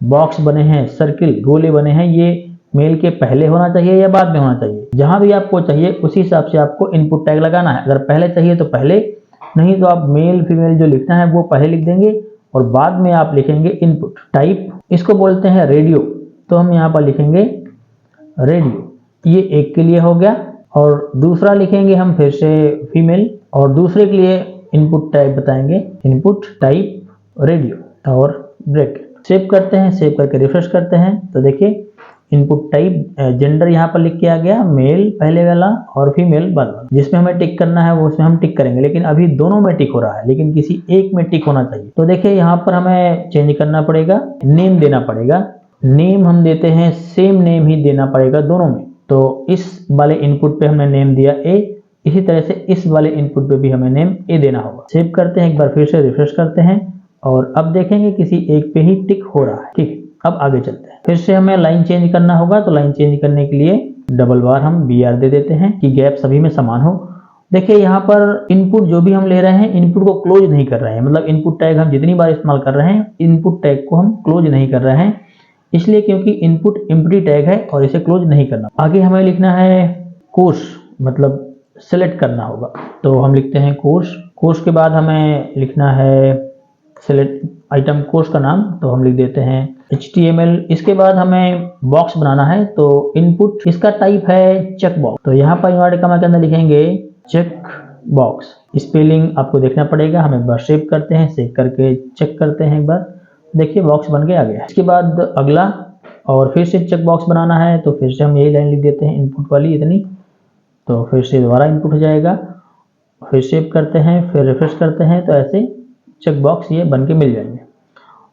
बॉक्स बने हैं, सर्किल गोले बने हैं, ये मेल के पहले होना चाहिए या बाद में होना चाहिए। जहां भी आपको चाहिए उसी हिसाब से आपको इनपुट टैग लगाना है। अगर पहले चाहिए तो पहले, नहीं तो आप मेल फीमेल जो लिखना है वो पहले लिख देंगे और बाद में आप लिखेंगे इनपुट। टाइप इसको बोलते हैं रेडियो, तो हम यहाँ पर लिखेंगे रेडियो, ये एक के लिए हो गया। और दूसरा लिखेंगे हम फिर से फीमेल, और दूसरे के लिए इनपुट टैग बताएंगे इनपुट टाइप रेडियो और ब्रैकेट। सेव करते हैं, सेव करके रिफ्रेश करते हैं तो देखिए इनपुट टाइप जेंडर यहाँ पर लिख के आ गया, मेल पहले वाला और फीमेल बाद वाला। जिसमें हमें टिक करना है वो उसमें हम टिक करेंगे, लेकिन अभी दोनों में टिक हो रहा है, लेकिन किसी एक में टिक होना चाहिए। तो देखिए यहाँ पर हमें चेंज करना पड़ेगा, नेम देना पड़ेगा। नेम हम देते हैं सेम नेम ही देना पड़ेगा दोनों में। तो इस वाले इनपुट पे हमने नेम दिया ए, इसी तरह से इस वाले इनपुट पे भी हमें नेम ए देना होगा। सेव करते हैं, एक बार फिर से रिफ्रेश करते हैं और अब देखेंगे किसी एक पे ही टिक हो रहा है। ठीक है, अब आगे चलते हैं। फिर से हमें लाइन चेंज करना होगा, तो लाइन चेंज करने के लिए डबल बार हम BR दे देते हैं कि गैप सभी में समान हो। देखिए यहाँ पर इनपुट जो भी हम ले रहे हैं इनपुट को क्लोज नहीं कर रहे हैं, मतलब इनपुट टैग हम जितनी बार इस्तेमाल कर रहे हैं इनपुट टैग को हम क्लोज नहीं कर रहे हैं, इसलिए क्योंकि इनपुट एम्प्टी टैग है और इसे क्लोज नहीं करना। आगे हमें लिखना है कोर्स, मतलब सेलेक्ट करना होगा, तो हम लिखते हैं कोर्स। कोर्स के बाद हमें लिखना है सेलेक्ट आइटम कोर्स का नाम, तो हम लिख देते हैं HTML। इसके बाद हमें बॉक्स बनाना है, तो इनपुट इसका टाइप है चेक बॉक्स, तो यहाँ पर इन्वर्टेड कॉमा के अंदर लिखेंगे चेक बॉक्स। स्पेलिंग आपको देखना पड़ेगा। हम एक बार सेव करते हैं, सेव करके चेक करते हैं एक बार, देखिए बॉक्स बन के आ गया। इसके बाद अगला और फिर से चेक बॉक्स बनाना है, तो फिर से हम यही लाइन लिख देते हैं इनपुट वाली इतनी, तो फिर से दोबारा इनपुट हो जाएगा। फिर सेव करते हैं, फिर रिफ्रेश करते हैं, तो ऐसे चेक बॉक्स ये बन के मिल जाएंगे।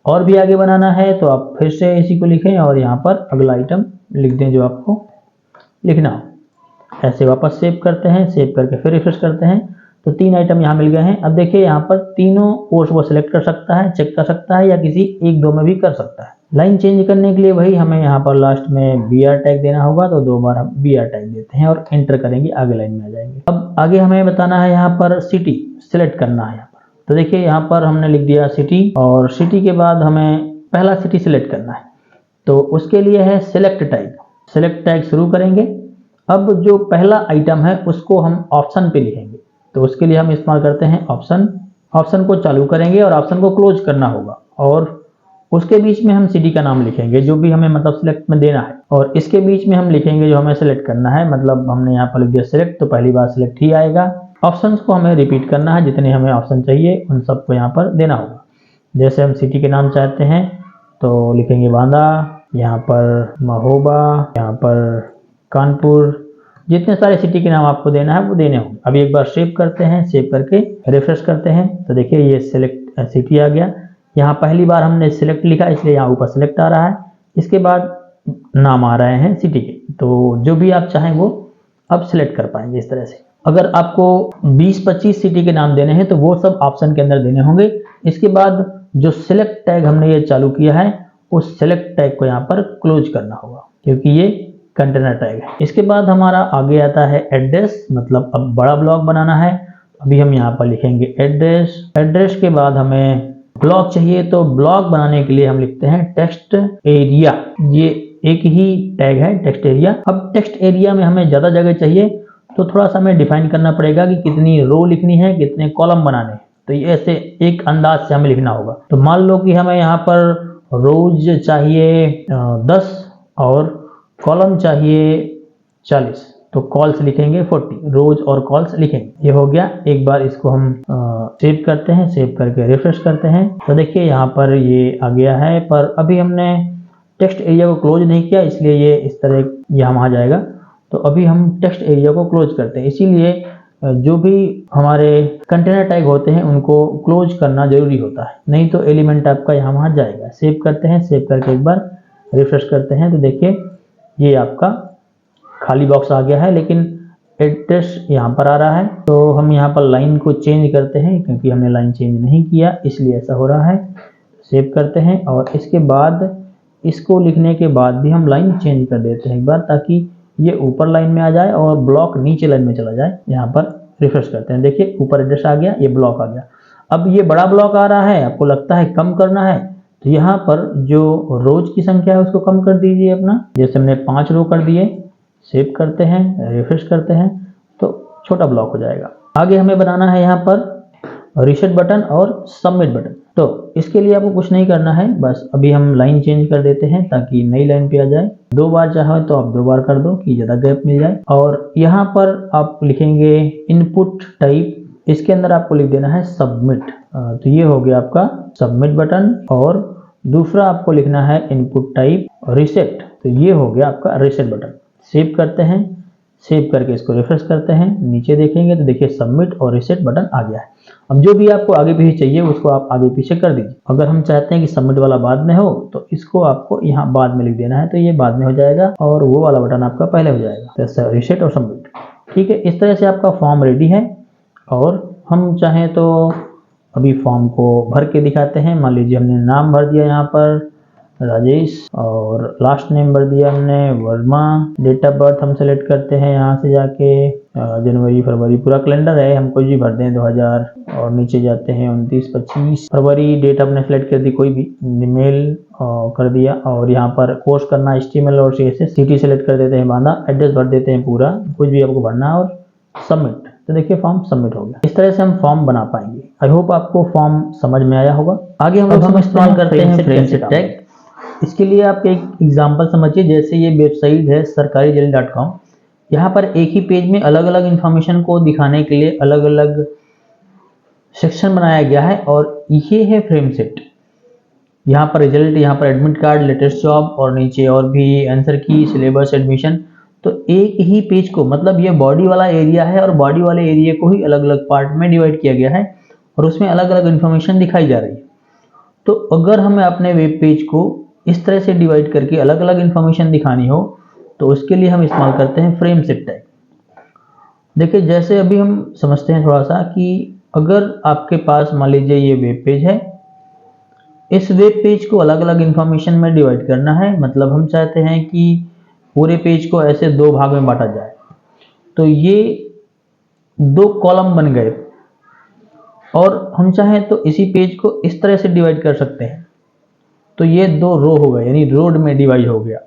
और भी आगे बनाना है तो आप फिर से इसी को लिखें और यहाँ पर अगला आइटम लिख दें जो आपको लिखना हो। ऐसे वापस सेव करते हैं, सेव करके फिर रिफ्रेश करते हैं, तो 3 आइटम यहाँ मिल गए हैं। अब देखिए यहाँ पर तीनों कोर्स वो सिलेक्ट कर सकता है, चेक कर सकता है या किसी एक दो में भी कर सकता है। लाइन चेंज करने के लिए वही हमें यहाँ पर लास्ट में BR टैग देना होगा, तो 2 बार हम BR टैग देते हैं और एंटर करेंगे, आगे लाइन में आ जाएंगे। अब आगे हमें बताना है यहाँ पर सिटी सिलेक्ट करना है यहाँ पर, तो देखिए यहाँ पर हमने लिख दिया सिटी, और सिटी के बाद हमें पहला सिटी सिलेक्ट करना है, तो उसके लिए है सिलेक्ट टैग। सिलेक्ट टैग शुरू करेंगे। अब जो पहला आइटम है उसको हम ऑप्शन पे लिखेंगे, तो उसके लिए हम इस्तेमाल करते हैं ऑप्शन। ऑप्शन को चालू करेंगे और ऑप्शन को क्लोज करना होगा, और उसके बीच में हम सिटी का नाम लिखेंगे जो भी हमें मतलब सिलेक्ट में देना है, और इसके बीच में हम लिखेंगे जो हमें सिलेक्ट करना है। मतलब हमने यहाँ पर लिख दिया सिलेक्ट, तो पहली बार सिलेक्ट ही आएगा। ऑप्शंस को हमें रिपीट करना है, जितने हमें ऑप्शन चाहिए उन सबको यहाँ पर देना होगा। जैसे हम सिटी के नाम चाहते हैं तो लिखेंगे बांदा, यहाँ पर महोबा, यहाँ पर कानपुर, जितने सारे सिटी के नाम आपको देना है वो देने होंगे। अभी एक बार सेव करते हैं, सेव करके रिफ्रेश करते हैं, तो देखिए ये सिलेक्ट सिटी आ गया। यहाँ पहली बार हमने सिलेक्ट लिखा इसलिए यहाँ ऊपर सिलेक्ट आ रहा है, इसके बाद नाम आ रहे हैं सिटी के, तो जो भी आप चाहें वो अब सिलेक्ट कर पाएंगे इस तरह से। अगर आपको 20-25 सिटी के नाम देने हैं तो वो सब ऑप्शन के अंदर देने होंगे। इसके बाद जो सिलेक्ट टैग हमने ये चालू किया है उस सिलेक्ट टैग को यहाँ पर क्लोज करना होगा, क्योंकि ये कंटेनर टैग है। इसके बाद हमारा आगे आता है एड्रेस, मतलब अब बड़ा ब्लॉक बनाना है। अभी हम यहाँ पर लिखेंगे एड्रेस। एड्रेस के बाद हमें ब्लॉक चाहिए, तो ब्लॉक बनाने के लिए हम लिखते हैं टेक्स्ट एरिया। ये एक ही टैग है टेक्स्ट एरिया। अब टेक्स्ट एरिया में हमें ज़्यादा जगह चाहिए, तो थोड़ा सा हमें डिफाइन करना पड़ेगा कि कितनी रो लिखनी है, कितने कॉलम बनाने हैं। तो ये ऐसे एक अंदाज से हमें लिखना होगा। तो मान लो कि हमें यहाँ पर रोज चाहिए 10 और कॉलम चाहिए 40, तो कॉल्स लिखेंगे 40, रोज और कॉल्स लिखेंगे। ये हो गया। एक बार इसको हम सेव करते हैं, सेव करके रिफ्रेश करते हैं, तो देखिए यहाँ पर ये आ गया है। पर अभी हमने टेक्स्ट एरिया को क्लोज नहीं किया, इसलिए ये इस तरह यहाँ आ जाएगा। तो अभी हम टेक्स्ट एरिया को क्लोज करते हैं, इसीलिए जो भी हमारे कंटेनर टैग होते हैं उनको क्लोज करना जरूरी होता है, नहीं तो एलिमेंट आपका यहाँ वहाँ जाएगा। सेव करते हैं, सेव करके एक बार रिफ्रेश करते हैं, तो देखिए ये आपका खाली बॉक्स आ गया है, लेकिन एड्रेस यहाँ पर आ रहा है। तो हम यहाँ पर लाइन को चेंज करते हैं, क्योंकि हमने लाइन चेंज नहीं किया इसलिए ऐसा हो रहा है। सेव करते हैं और इसके बाद इसको लिखने के बाद भी हम लाइन चेंज कर देते हैं एक बार, ताकि ये ऊपर लाइन में आ जाए और ब्लॉक नीचे लाइन में चला जाए। यहाँ पर रिफ्रेश करते हैं, देखिए ऊपर एड्रेस आ गया, ये ब्लॉक आ गया। अब ये बड़ा ब्लॉक आ रहा है, आपको लगता है कम करना है, तो यहाँ पर जो रोज की संख्या है उसको कम कर दीजिए अपना, जैसे हमने 5 रो कर दिए, सेव करते हैं, रिफ्रेश करते हैं तो छोटा ब्लॉक हो जाएगा। आगे हमें बनाना है यहाँ पर रीसेट बटन और सबमिट बटन। तो इसके लिए आपको कुछ नहीं करना है, बस अभी हम लाइन चेंज कर देते हैं ताकि नई लाइन पे आ जाए। 2 बार चाहे तो आप 2 बार कर दो कि ज़्यादा गैप मिल जाए। और यहाँ पर आप लिखेंगे इनपुट टाइप, इसके अंदर आपको लिख देना है सबमिट। तो ये हो गया आपका सबमिट बटन। और दूसरा आपको लिखना है इनपुट टाइप रीसेट, तो ये हो गया आपका रीसेट बटन। सेव करते हैं, सेव करके इसको रिफ्रेश करते हैं, नीचे देखेंगे तो देखिए सबमिट और रीसेट बटन आ गया है। अब जो भी आपको आगे पीछे चाहिए उसको आप आगे पीछे कर दीजिए। अगर हम चाहते हैं कि सबमिट वाला बाद में हो तो इसको आपको यहाँ बाद में लिख देना है, तो ये बाद में हो जाएगा और वो वाला बटन आपका पहले हो जाएगा, तो रीसेट और सबमिट। ठीक है, इस तरह से आपका फॉर्म रेडी है। और हम चाहें तो अभी फॉर्म को भर के दिखाते हैं। मान लीजिए हमने नाम भर दिया यहाँ पर राजेश और लास्ट नेम भर दिया हमने वर्मा। डेट ऑफ बर्थ हम सेलेक्ट करते हैं यहाँ से जाके जनवरी फरवरी, पूरा कैलेंडर है, हम कुछ भी भर दें 2000। और नीचे जाते हैं 29 25 फरवरी, डेट हमने सेलेक्ट कर दी कोई भी, मेल कर दिया। और यहाँ पर कोर्स करना HTML और CSS, सिटी सेलेक्ट कर देते हैं बांदा, एड्रेस भर देते हैं पूरा, कुछ भी आपको भरना है और सबमिट। तो देखिए फॉर्म सबमिट हो गया। इस तरह से हम फॉर्म बना पाएंगे। आई होप आपको फॉर्म समझ में आया होगा। आगे हम इस्तेमाल करते हैं फ्रेम सेट टैग। इसके लिए आप एक एग्जांपल समझिए, जैसे ये वेबसाइट है sarkarijali.com। यहाँ पर एक ही पेज में अलग अलग इंफॉर्मेशन को दिखाने के लिए अलग अलग सेक्शन बनाया गया है और ये है फ्रेम सेट। यहाँ पर रिजल्ट, यहाँ पर एडमिट कार्ड, लेटेस्ट जॉब और नीचे और भी आंसर की, सिलेबस, एडमिशन। तो एक ही पेज को, मतलब ये बॉडी वाला एरिया है और बॉडी वाले एरिया को ही अलग अलग पार्ट में डिवाइड किया गया है और उसमें अलग अलग इंफॉर्मेशन दिखाई जा रही है। तो अगर हमें अपने वेब पेज को इस तरह से डिवाइड करके अलग अलग इंफॉर्मेशन दिखानी हो तो उसके लिए हम इस्तेमाल करते हैं फ्रेम सेट टैग। देखिए जैसे अभी हम समझते हैं थोड़ा सा कि अगर आपके पास मान लीजिए ये वेब पेज है, इस वेब पेज को अलग अलग इंफॉर्मेशन में डिवाइड करना है, मतलब हम चाहते हैं कि पूरे पेज को ऐसे 2 भाग में बांटा जाए। तो ये 2 कॉलम बन गए और हम चाहें तो इसी पेज को इस तरह से डिवाइड कर सकते हैं, तो ये 2 रो हो गए, यानी रोड में डिवाइड हो गया।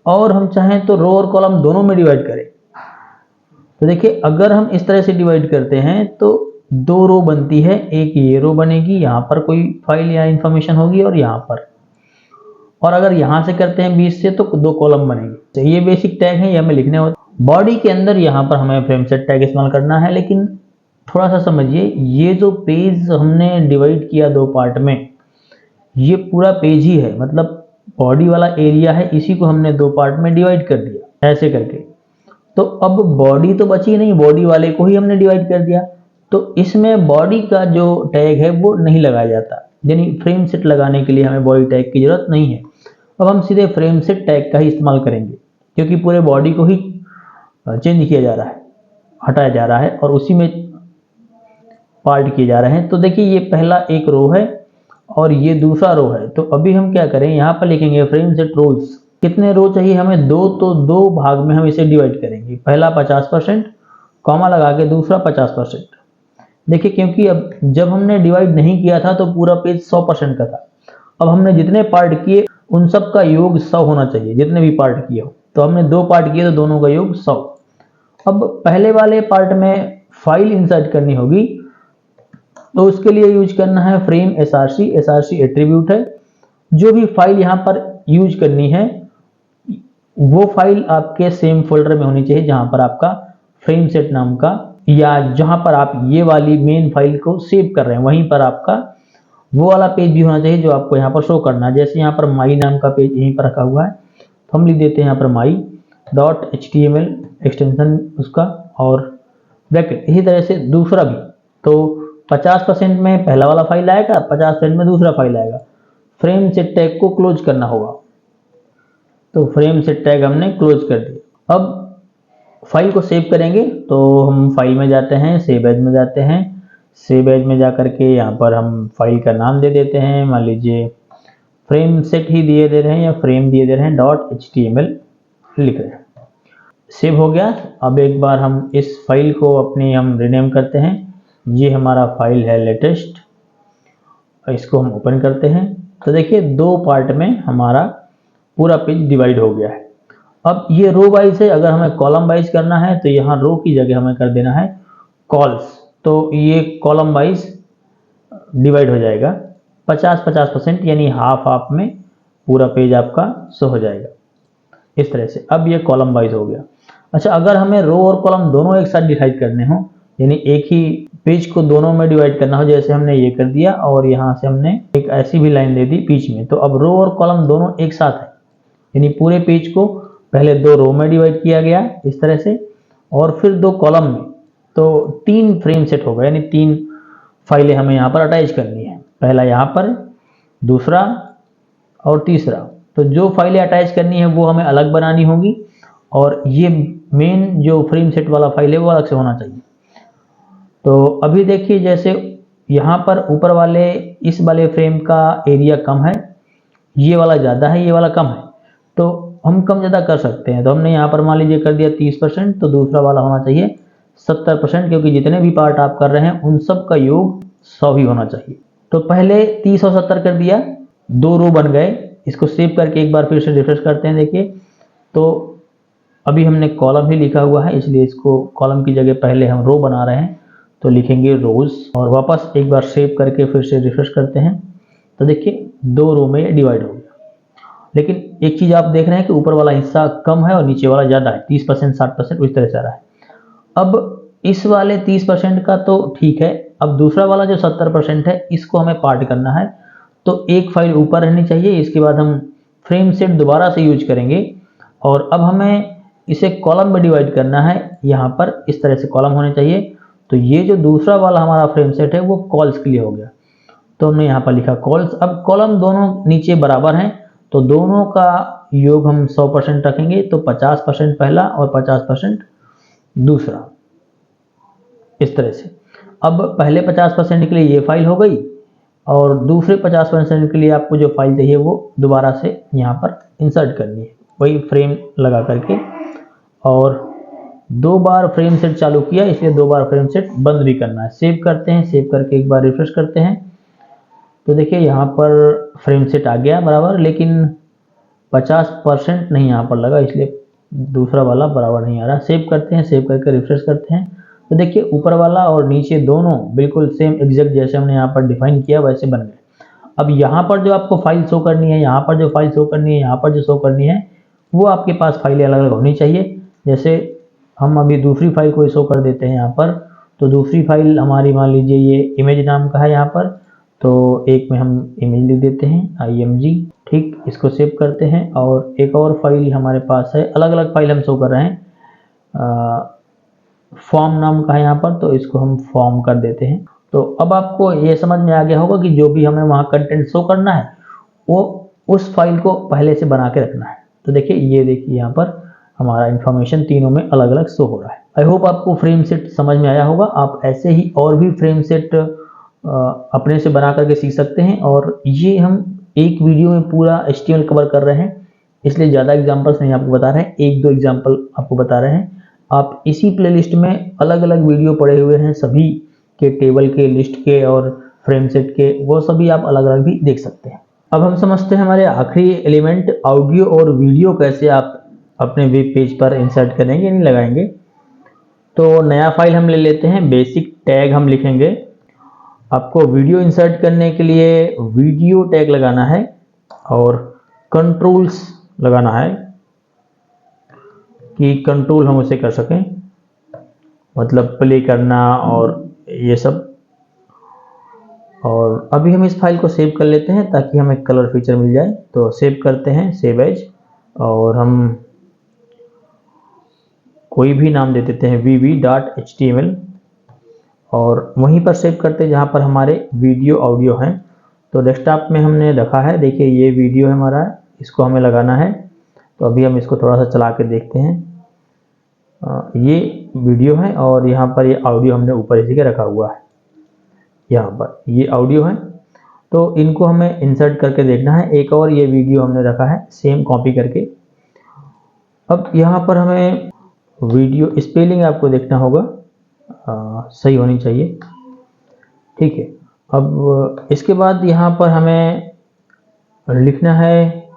और हम चाहें तो रो और कॉलम दोनों में डिवाइड करें। तो देखिए अगर हम इस तरह से डिवाइड करते हैं तो 2 रो बनती है, एक ये रो बनेगी, यहाँ पर कोई फाइल या इंफॉर्मेशन होगी और यहाँ पर, और अगर यहाँ से करते हैं 20 से तो 2 कॉलम बनेंगे। तो ये बेसिक टैग है, ये हमें लिखने होते हैं। बॉडी के अंदर यहाँ पर हमें फ्रेम सेट टैग इस्तेमाल करना है, लेकिन थोड़ा सा समझिए, ये जो पेज हमने डिवाइड किया 2 पार्ट में, ये पूरा पेज ही है, मतलब बॉडी वाला एरिया है, इसी को हमने 2 पार्ट में डिवाइड कर दिया ऐसे करके। तो अब बॉडी तो बची नहीं, बॉडी वाले को ही हमने डिवाइड कर दिया, तो इसमें बॉडी का जो टैग है वो नहीं लगाया जाता, यानी फ्रेम सेट लगाने के लिए हमें बॉडी टैग की जरूरत नहीं है। अब हम सीधे फ्रेम सेट टैग का ही इस्तेमाल करेंगे, क्योंकि पूरे बॉडी को ही चेंज किया जा रहा है, हटाया जा रहा है और उसी में पार्ट किए जा रहे हैं। तो देखिए ये पहला एक रो है और ये दूसरा रो है। तो अभी हम क्या करें, यहाँ पर लिखेंगे फ्रेम सेट रोज। कितने रो चाहिए हमें? 2, तो 2 भाग में हम इसे डिवाइड करेंगे। पहला 50%, कॉमा लगा के दूसरा 50%। देखिए क्योंकि अब जब हमने डिवाइड नहीं किया था तो पूरा पेज 100% का था। अब हमने जितने पार्ट किए उन सब का योग 100 होना चाहिए, जितने भी पार्ट किए हो। तो हमने 2 पार्ट किए तो दोनों का योग 100। अब पहले वाले पार्ट में फाइल इंसर्ट करनी होगी, तो उसके लिए यूज करना है फ्रेम src। src एट्रीब्यूट है। जो भी फाइल यहाँ पर यूज करनी है वो फाइल आपके सेम फोल्डर में होनी चाहिए जहां पर आपका फ्रेम सेट नाम का, या जहां पर आप ये वाली मेन फाइल को सेव कर रहे हैं वहीं पर आपका वो वाला पेज भी होना चाहिए जो आपको यहाँ पर शो करना है। जैसे यहाँ पर माई नाम का पेज यहीं पर रखा हुआ है, तो हम लिख देते हैं यहाँ पर my.html एक्सटेंशन उसका और ब्रैकेट। इसी तरह से दूसरा भी, तो 50% में पहला वाला फाइल आएगा, 50% में दूसरा फाइल आएगा। फ्रेम सेट टैग को क्लोज करना होगा, तो फ्रेम सेट टैग हमने क्लोज कर दिया। अब फाइल को सेव करेंगे, तो हम फाइल में जाते हैं, सेव एज में जाते हैं। सेव एज में जा करके यहाँ पर हम फाइल का नाम दे देते हैं, मान लीजिए फ्रेम सेट ही दिए दे रहे हैं या फ्रेम दिए दे रहे हैं, .html लिख रहे हैं। सेव हो गया। अब एक बार हम इस फाइल को अपनी हम रीनेम करते हैं। ये हमारा फाइल है लेटेस्ट, इसको हम ओपन करते हैं तो देखिए 2 पार्ट में हमारा पूरा पेज डिवाइड हो गया है। अब ये रो वाइज है, अगर हमें कॉलम वाइज करना है तो यहाँ रो की जगह हमें कर देना है कॉल्स, तो ये कॉलम वाइज डिवाइड हो जाएगा 50-50%, यानी हाफ हाफ में पूरा पेज आपका शो हो जाएगा इस तरह से। अब ये कॉलम वाइज हो गया। अच्छा, अगर हमें रो और कॉलम दोनों एक साथ डिवाइड करने हो, यानी एक ही पेज को दोनों में डिवाइड करना हो, जैसे हमने ये कर दिया और यहाँ से हमने एक ऐसी भी लाइन दे दी बीच में, तो अब रो और कॉलम दोनों एक साथ है, यानी पूरे पेज को पहले 2 रो में डिवाइड किया गया इस तरह से और फिर 2 कॉलम में, तो 3 फ्रेम सेट होगा, यानी 3 फाइलें हमें यहाँ पर अटैच करनी है, पहला यहाँ पर, दूसरा और तीसरा। तो जो फाइलें अटैच करनी है वो हमें अलग बनानी होगी और ये मेन जो फ्रेम सेट वाला फाइल है वो अलग से होना चाहिए। तो अभी देखिए जैसे यहाँ पर ऊपर वाले इस वाले फ्रेम का एरिया कम है, ये वाला ज़्यादा है, ये वाला कम है, तो हम कम ज़्यादा कर सकते हैं। तो हमने यहाँ पर मान लीजिए कर दिया 30%, तो दूसरा वाला होना चाहिए 70%, क्योंकि जितने भी पार्ट आप कर रहे हैं उन सब का योग 100 ही होना चाहिए। तो पहले 30 और 70 कर दिया, 2 रो बन गए। इसको सेव करके एक बार फिर से रिफ्रेश करते हैं। देखिए तो अभी हमने कॉलम ही लिखा हुआ है, इसलिए इसको कॉलम की जगह पहले हम रो बना रहे हैं, तो लिखेंगे रोज और वापस एक बार सेव करके फिर से रिफ्रेश करते हैं। तो देखिए 2 रो में डिवाइड हो गया। लेकिन एक चीज़ आप देख रहे हैं कि ऊपर वाला हिस्सा कम है और नीचे वाला ज़्यादा है, 30% 60% उस तरह से आ रहा है। अब इस वाले 30% का तो ठीक है, अब दूसरा वाला जो 70% है इसको हमें पार्ट करना है। तो एक फाइल ऊपर रहनी चाहिए, इसके बाद हम फ्रेम सेट दोबारा से यूज करेंगे और अब हमें इसे कॉलम में डिवाइड करना है। यहाँ पर इस तरह से कॉलम होने चाहिए। तो ये जो दूसरा वाला हमारा फ्रेम सेट है वो कॉल्स के लिए हो गया, तो हमने यहाँ पर लिखा कॉल्स। अब कॉलम दोनों नीचे बराबर हैं, तो दोनों का योग हम 100% रखेंगे, तो 50% पहला और 50% दूसरा इस तरह से। अब पहले 50% के लिए ये फाइल हो गई और दूसरे 50% के लिए आपको जो फाइल चाहिए वो दोबारा से यहाँ पर इंसर्ट करनी है, वही फ्रेम लगा करके। और 2 बार फ्रेम सेट चालू किया, इसलिए 2 बार फ्रेम सेट बंद भी करना है। सेव करते हैं, सेव करके एक बार रिफ्रेश करते हैं। तो देखिए यहाँ पर फ्रेम सेट आ गया बराबर, लेकिन 50% नहीं यहाँ पर लगा, इसलिए दूसरा वाला बराबर नहीं आ रहा। सेव करते हैं, सेव करके रिफ्रेश करते हैं। तो देखिए ऊपर वाला और नीचे दोनों बिल्कुल सेम एग्जैक्ट जैसे हमने यहाँ पर डिफाइन किया वैसे बन गए। अब यहाँ पर जो आपको फाइल शो करनी है, यहाँ पर जो फाइल शो करनी है, यहाँ पर जो शो करनी है, वो आपके पास फाइलें अलग अलग होनी चाहिए। जैसे हम अभी दूसरी फाइल को शो कर देते हैं यहाँ पर। तो दूसरी फाइल हमारी मान लीजिए ये इमेज नाम का है यहाँ पर, तो एक में हम इमेज लिख देते हैं img, ठीक, इसको सेव करते हैं। और एक और फाइल हमारे पास है, अलग अलग फाइल हम शो कर रहे हैं, फॉर्म नाम का है यहाँ पर, तो इसको हम फॉर्म कर देते हैं। तो अब आपको ये समझ में आ गया होगा कि जो भी हमें वहाँ कंटेंट शो करना है वो उस फाइल को पहले से बना के रखना है। तो देखिए ये देखिए यहाँ पर हमारा इंफॉर्मेशन तीनों में अलग अलग शो हो रहा है। आई होप आपको फ्रेम सेट समझ में आया होगा। आप ऐसे ही और भी फ्रेम सेट अपने से बना करके सीख सकते हैं। और ये हम एक वीडियो में पूरा HTML कवर कर रहे हैं, इसलिए ज़्यादा एग्जाम्पल्स नहीं आपको बता रहे हैं, 1-2 एग्जाम्पल आपको बता रहे हैं। आप इसी प्लेलिस्ट में अलग अलग वीडियो पड़े हुए हैं, सभी के टेबल के, लिस्ट के और फ्रेम सेट के, वो सभी आप अलग अलग भी देख सकते हैं। अब हम समझते हैं हमारे आखिरी एलिमेंट ऑडियो और वीडियो कैसे आप अपने वेब पेज पर इंसर्ट करेंगे यानी लगाएंगे। तो नया फाइल हम ले लेते हैं, बेसिक टैग हम लिखेंगे। आपको वीडियो इंसर्ट करने के लिए वीडियो टैग लगाना है और कंट्रोल्स लगाना है कि कंट्रोल हम उसे कर सकें, मतलब प्ले करना और ये सब। और अभी हम इस फाइल को सेव कर लेते हैं ताकि हमें कलर फीचर मिल जाए। तो सेव करते हैं, सेव एज, और हम कोई भी नाम दे देते हैं vv.html और वहीं पर सेव करते हैं जहाँ पर हमारे वीडियो ऑडियो हैं। तो डेस्कटॉप में हमने रखा है, देखिए ये वीडियो है हमारा, इसको हमें लगाना है। तो अभी हम इसको थोड़ा सा चला के देखते हैं। ये वीडियो है और यहाँ पर ये ऑडियो हमने ऊपर इसी के रखा हुआ है, यहाँ पर ये ऑडियो है। तो इनको हमें इंसर्ट करके देखना है। एक और ये वीडियो हमने रखा है सेम कॉपी करके। अब यहाँ पर हमें वीडियो स्पेलिंग आपको देखना होगा, सही होनी चाहिए, ठीक है। अब इसके बाद यहाँ पर हमें लिखना है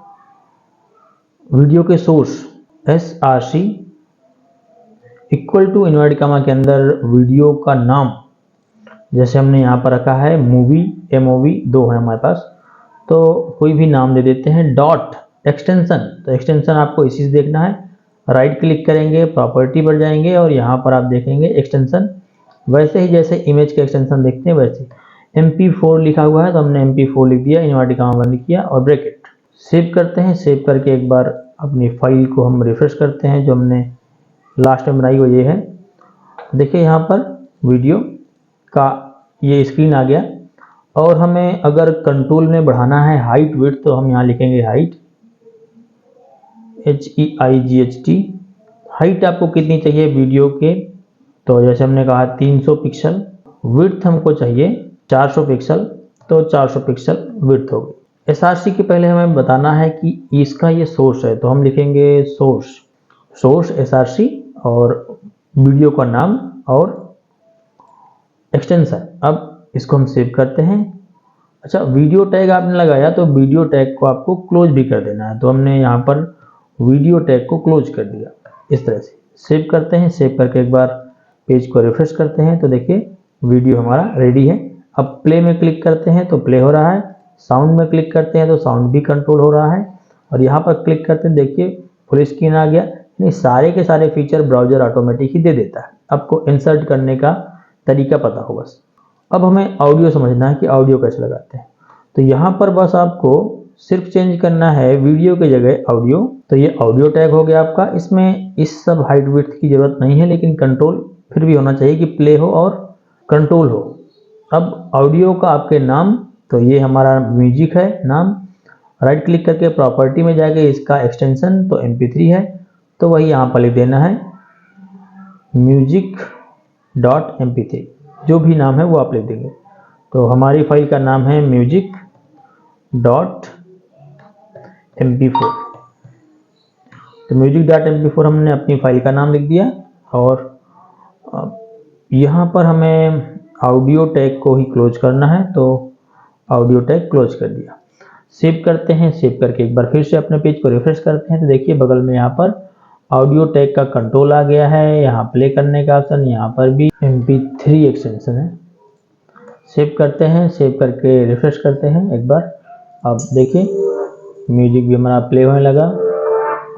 वीडियो के source src equal to inverted comma के अंदर वीडियो का नाम, जैसे हमने यहाँ पर रखा है मूवी, MOV 2 है हमारे पास, तो कोई भी नाम दे देते हैं। डॉट एक्सटेंशन, तो एक्सटेंशन आपको इसी से देखना है। राइट क्लिक करेंगे, प्रॉपर्टी पर जाएंगे और यहाँ पर आप देखेंगे एक्सटेंशन, वैसे ही जैसे इमेज के एक्सटेंशन देखते हैं वैसे। MP4 लिखा हुआ है तो हमने MP4 लिख दिया, इनवर्टेड कॉमा बंद किया और ब्रैकेट। सेव करते हैं। सेव करके एक बार अपनी फाइल को हम रिफ्रेश करते हैं, जो हमने लास्ट में बनाई वो ये है। देखिए यहाँ पर वीडियो का ये स्क्रीन आ गया। और हमें अगर कंट्रोल में बढ़ाना है हाइट विड्थ, तो हम यहाँ लिखेंगे हाइट, HEIGHT। हाइट आपको कितनी चाहिए वीडियो के, तो जैसे हमने कहा 300 पिक्सल। विड्थ हमको चाहिए 400 पिक्सल, तो 400 पिक्सल विड्थ होगी। SRC के पहले हमें बताना है कि इसका ये सोर्स है, तो हम लिखेंगे सोर्स SRC और वीडियो का नाम और एक्सटेंशन। अब इसको हम सेव करते हैं। अच्छा, वीडियो टैग आपने लगाया तो वीडियो टैग को आपको क्लोज भी कर देना है, तो हमने यहाँ पर वीडियो टैग को क्लोज कर दिया इस तरह से। सेव करते हैं। सेव करके एक बार पेज को रिफ्रेश करते हैं तो देखिए वीडियो हमारा रेडी है। अब प्ले में क्लिक करते हैं तो प्ले हो रहा है, साउंड में क्लिक करते हैं तो साउंड भी कंट्रोल हो रहा है, और यहाँ पर क्लिक करते हैं देखिए फुल स्क्रीन आ गया। यानी सारे के सारे फीचर ब्राउजर ऑटोमेटिक ही दे देता है। आपको इंसर्ट करने का तरीका पता हो बस। अब हमें ऑडियो समझना है कि ऑडियो कैसे लगाते हैं, तो यहाँ पर बस आपको सिर्फ चेंज करना है वीडियो की जगह ऑडियो। तो ये ऑडियो टैग हो गया आपका। इसमें इस सब हाइट विड्थ की जरूरत नहीं है, लेकिन कंट्रोल फिर भी होना चाहिए कि प्ले हो और कंट्रोल हो। अब ऑडियो का आपके नाम, तो ये हमारा म्यूजिक है नाम। राइट क्लिक करके प्रॉपर्टी में जाके इसका एक्सटेंशन तो MP3 है, तो वही यहाँ पर लिख देना है music.mp3, जो भी नाम है वो आप लिख देंगे। तो हमारी फाइल का नाम है music.mp4। तो music.mp4 हमने अपनी फाइल का नाम लिख दिया, और यहाँ पर हमें ऑडियो टैग को ही क्लोज करना है, तो ऑडियो टैग क्लोज कर दिया। सेव करते हैं। सेव करके एक बार फिर से अपने पेज को रिफ्रेश करते हैं तो देखिए बगल में यहाँ पर ऑडियो टैग का कंट्रोल आ गया है, यहाँ प्ले करने का ऑप्शन, यहाँ पर भी MP3 एक्सटेंशन है। सेव करते हैं। सेव करके रिफ्रेश करते हैं एक बार। अब देखिए म्यूजिक भी हमारा प्ले होने लगा।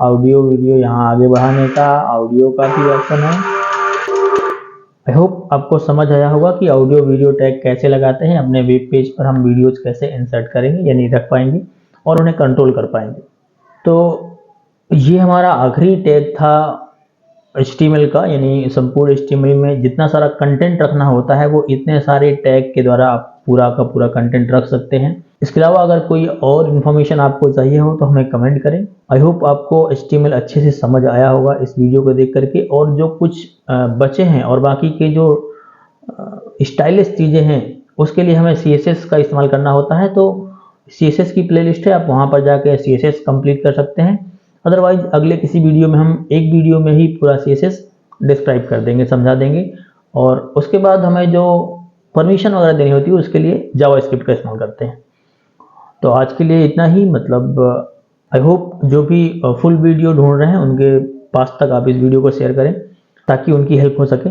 ऑडियो वीडियो यहाँ आगे बढ़ाने का ऑडियो का भी ऑप्शन है। आई होप आपको समझ आया होगा कि ऑडियो वीडियो टैग कैसे लगाते हैं। अपने वेब पेज पर हम वीडियोज कैसे इंसर्ट करेंगे, यानी रख पाएंगे और उन्हें कंट्रोल कर पाएंगे। तो ये हमारा आखिरी टैग था HTML का, यानी संपूर्ण HTML में जितना सारा कंटेंट रखना होता है वो इतने सारे टैग के द्वारा आप पूरा का पूरा कंटेंट रख सकते हैं। इसके अलावा अगर कोई और इन्फॉर्मेशन आपको चाहिए हो तो हमें कमेंट करें। आई होप आपको HTML अच्छे से समझ आया होगा इस वीडियो को देख करके, और जो कुछ बचे हैं और बाकी के जो स्टाइलिश चीज़ें हैं उसके लिए हमें CSS का इस्तेमाल करना होता है। तो CSS की प्लेलिस्ट है, आप वहाँ पर जाके CSS कंप्लीट कर सकते हैं। अदरवाइज अगले किसी वीडियो में हम एक वीडियो में ही पूरा CSS डिस्क्राइब कर देंगे, समझा देंगे, और उसके बाद हमें जो परमिशन वगैरह देनी होती है उसके लिए जावास्क्रिप्ट का इस्तेमाल करते हैं। तो आज के लिए इतना ही। मतलब आई होप जो भी फुल वीडियो ढूंढ रहे हैं उनके पास तक आप इस वीडियो को शेयर करें ताकि उनकी हेल्प हो सके।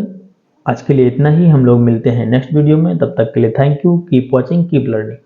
आज के लिए इतना ही। हम लोग मिलते हैं नेक्स्ट वीडियो में, तब तक के लिए thank you. Keep watching, keep learning.